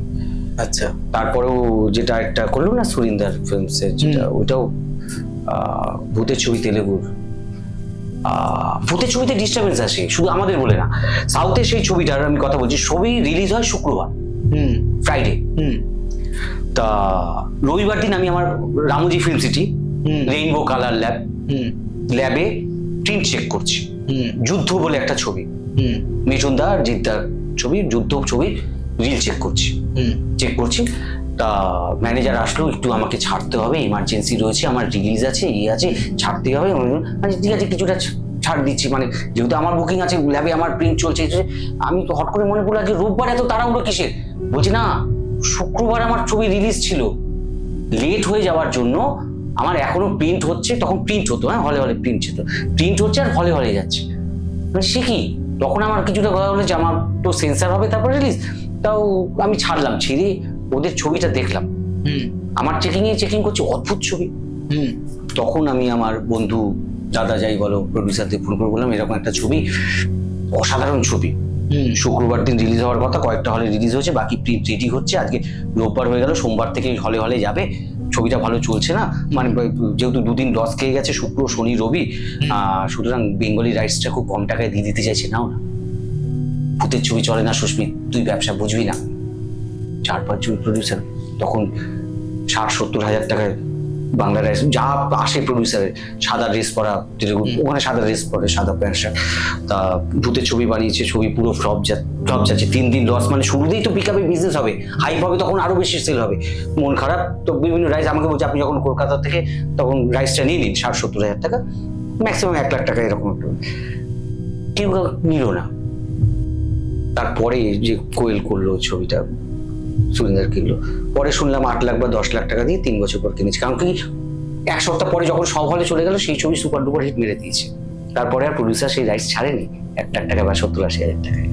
আচ্ছা, তারপরেও যেটা একটা করলো না সুরিন্দার ফিল্মসের, যেটা ওটাও ভূতের ছবি, তেলেগুর। ভূতের ছবিতে ডিস্টারবেন্স আসে শুধু আমাদের বলে না, সাউথে সেই ছবিটার আমি কথা বলছি, ছবি রিলিজ হয় শুক্রবার, ফ্রাইডে। তা রবিবার দিন আমি আমার Ramoji film city rainbow colour ল্যাবে প্রিন্ট চেক করছি। যুদ্ধ বলে একটা ছবি, মিঠুনদা আর জিদ্দার ছবি, যুদ্ধ ছবি রিল চেক করছি। তা ম্যানেজার আসলো, একটু আমাকে ছাড়তে হবে, ইমার্জেন্সি রয়েছে, আমার রিলিজ আছে, আছে, ছাড়তে হবে। মানে ঠিক আছে, কিছুটা ছাড় দিচ্ছি, মানে যেহেতু আমার বুকিং আছে, ল্যাবে আমার প্রিন্ট চলছে। আমি তো হট করে মনে পড়লো যে রোববার এত তাড়াহুড়ো কিসের? বলছি না, শুক্রবার আমার ছবি রিলিজ ছিল, লেট হয়ে যাওয়ার জন্য আমার এখনো প্রিন্ট হচ্ছে, তখন প্রিন্ট হতো, হ্যাঁ হলে প্রিন্ট ছিল, প্রিন্ট হচ্ছে আর হলে যাচ্ছে। মানে সে কি, তখন আমার কিছুটা কথা হলো যে আমার তো সেন্সার হবে তারপর রিলিজ। তাও আমি ছাড়লাম, ছেড়ে ওদের ছবিটা দেখলাম। আমার চেকিং করছি, অদ্ভুত ছবি। তখন আমি আমার বন্ধু দাদা যাই বলো প্রডিউসারদের ফোন করে বললাম এরকম একটা ছবি, অসাধারণ ছবি, শুক্রবার দিন রিলিজ হওয়ার কথা, কয়েকটা হলে রিলিজ হয়েছে, বাকি প্রিন্ট রেডি হচ্ছে, আজকে রোববার হয়ে গেল, সোমবার থেকে হলে যাবে, ছবিটা ভালো চলছে না, মানে যেহেতু দুদিন লস খেয়ে গেছে, শুক্র শনি রবি, সুতরাং বেঙ্গলি রাইটসটা খুব কম টাকায় দিয়ে দিতে চাইছে, নাও না। ভূতের ছবি চলে না সুস্মিত, তুই ব্যবসা বুঝবি না। 4-5 জন প্রডিউসার, তখন 60-70 হাজার টাকায় বাংলা রাইটস যা আসে প্রডিউসারের, সাদা ড্রেস পরা, ওখানে সাদা ড্রেস পরে, সাদা প্যান্ট শার্ট। তা ভূতের ছবি বানিয়েছে, ছবি পুরো ফ্লপ যাচ্ছে, 3 দিন লস, মানে শুরুতেই তো পিকআপে বিজনেস হবে, হাইপ হবে, তখন আরো বেশি সেল হবে, মন খারাপ। তো বিভিন্ন রাইস আমাকে বলছে আপনি যখন কলকাতা থেকে তখন রাইসটা নিয়ে নিন 60-70 হাজার টাকা, ম্যাক্সিমাম 1 লাখ টাকা এরকম একটা, কেউ নিল না। তারপরে যে কোয়েল করলো ছবিটা, সুরিন্দার কিনলো, পরে শুনলাম 8 লাখ বা 10 লাখ টাকা দিয়ে 3 বছর পর কিনেছে, কারণ কি 1 সপ্তাহ পরে যখন সব হলে চলে গেল, সেই ছবি সুপার ডুপার হিট মেরে দিয়েছে। তারপরে আর প্রডিউসার সেই রাইটস ছাড়েনি 1 লাখ টাকা বা 70-80 হাজার টাকায়।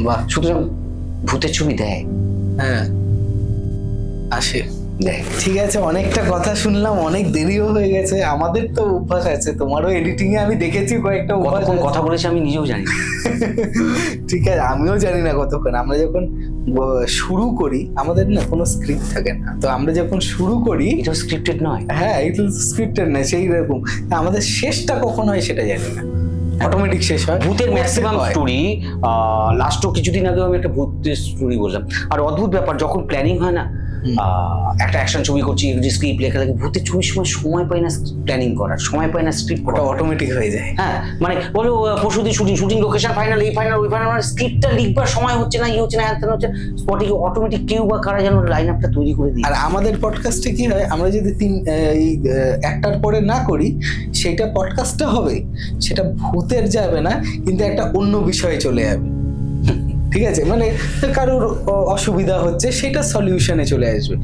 বাহ, সুতরাং ভূতের ছবি দেয়, হ্যাঁ আসে, দেয়। ঠিক আছে, অনেকটা কথা শুনলাম, অনেক দেরিও হয়ে গেছে, আমাদের তো অভ্যাস আছে, তোমারও এডিটিং এ আমি দেখেছি কয়েকটা কতক্ষণ কথা বলেছি আমি নিজেও জানি না। ঠিক আছে, আমিও জানি না কতক্ষণ। আমরা যখন শুরু করি, আমাদের না কোনো স্ক্রিপ্ট থাকে না, তো আমরা যখন শুরু করি, এটা স্ক্রিপ্টেড নয়। হ্যাঁ এটা স্ক্রিপ্টেড নয়, সেই রকম। আমাদের শেষটা কখন হয় সেটা জানি না, অটোমেটিক শেষ হয়। ভূতের ম্যাক্সিমাম স্টোরি, লাস্টও কিছুদিন আগে আমি একটা ভূতের স্টোরি বললাম, আর অদ্ভুত ব্যাপার, যখন প্ল্যানিং হয় না, একটা অ্যাকশন ছবি করছি, স্ক্রিপ্ট লেখা থাকে, ভূতের ছবির সময় পাই না প্ল্যানিং করার, সময় পাই না স্ক্রিপ্ট করা, অটোমেটিক হয়ে যায়। হ্যাঁ, মানে বলো পরশুদিন শুটিং লোকেশন ফাইনাল, এই ফাইনাল ওই ফাইনাল, মানে স্ক্রিপ্টটা লিখবার সময় হচ্ছে না, হচ্ছে না, হ্যাঁ হচ্ছে, স্পটে অটোমেটিক কেউ বা কারা যেন লাইন আপটা তৈরি করে দিই। আর আমাদের পডকাস্টে কি হয়, আমরা যদি একটার পরে না করি, সেটা পডকাস্টটা হবে, সেটা ভূতের যাবে না, কিন্তু একটা অন্য বিষয়ে চলে যাবে। ঠিক আছে, মানে কারোর অসুবিধা হচ্ছে, সেটা সলিউশনে চলে আসবে।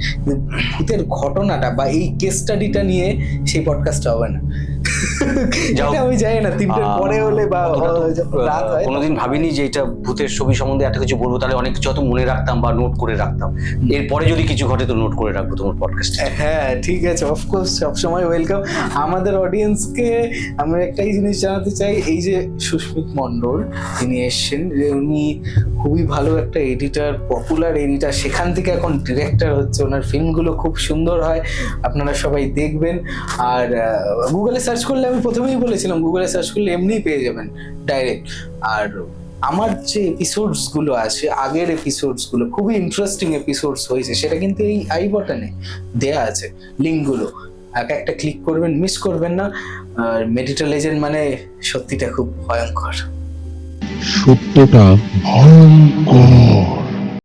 ভূতের ঘটনাটা বা এই কেস স্টাডিটা নিয়ে সেই পডকাস্টটা হবে না। যাও। এটা আমি জানি না 3টের পরে হলে বা যখন রাত হয় কোনোদিন ভাবিনি যে এটা ভূতের ছবি সম্বন্ধে এত কিছু বলবো, তাহলে অনেক কিছু হয়তো মনে রাখতাম বা নোট করে রাখতাম। এরপরে যদি কিছু ঘটে তো নোট করে রাখবো তোমার পডকাস্টে। হ্যাঁ ঠিক আছে, অফকোর্স সবসময় ওয়েলকাম। আমাদের অডিয়েন্সকে আমরা একটাই জিনিস জানাতে চাই, এই যে সুস্মিত মণ্ডল তিনি এসছেন, যে উনি খুবই ভালো একটা এডিটার, পপুলার এডিটার, সেখান থেকে এখন ডিরেক্টর হচ্ছে। ওনার ফিল্মগুলো খুব সুন্দর হয়, আপনারা সবাই দেখবেন। আর গুগলে সার্চ করলে, আমি প্রথমেই বলেছিলাম, গুগলে সার্চ করলে এমনিই পেয়ে যাবেন ডাইরেক্ট। আর আমার যে এপিসোডস গুলো আছে, আগের এপিসোডস গুলো খুবই ইন্টারেস্টিং এপিসোডস হয়েছে, সেটা কিন্তু এই আই বাটনে দেয়া আছে লিঙ্কগুলো, একটা ক্লিক করবেন, মিস করবেন না। আর মেডিটা লেজেন্ড মানে সত্যিটা খুব ভয়ঙ্কর। সত্যটা ভয়ঙ্কর।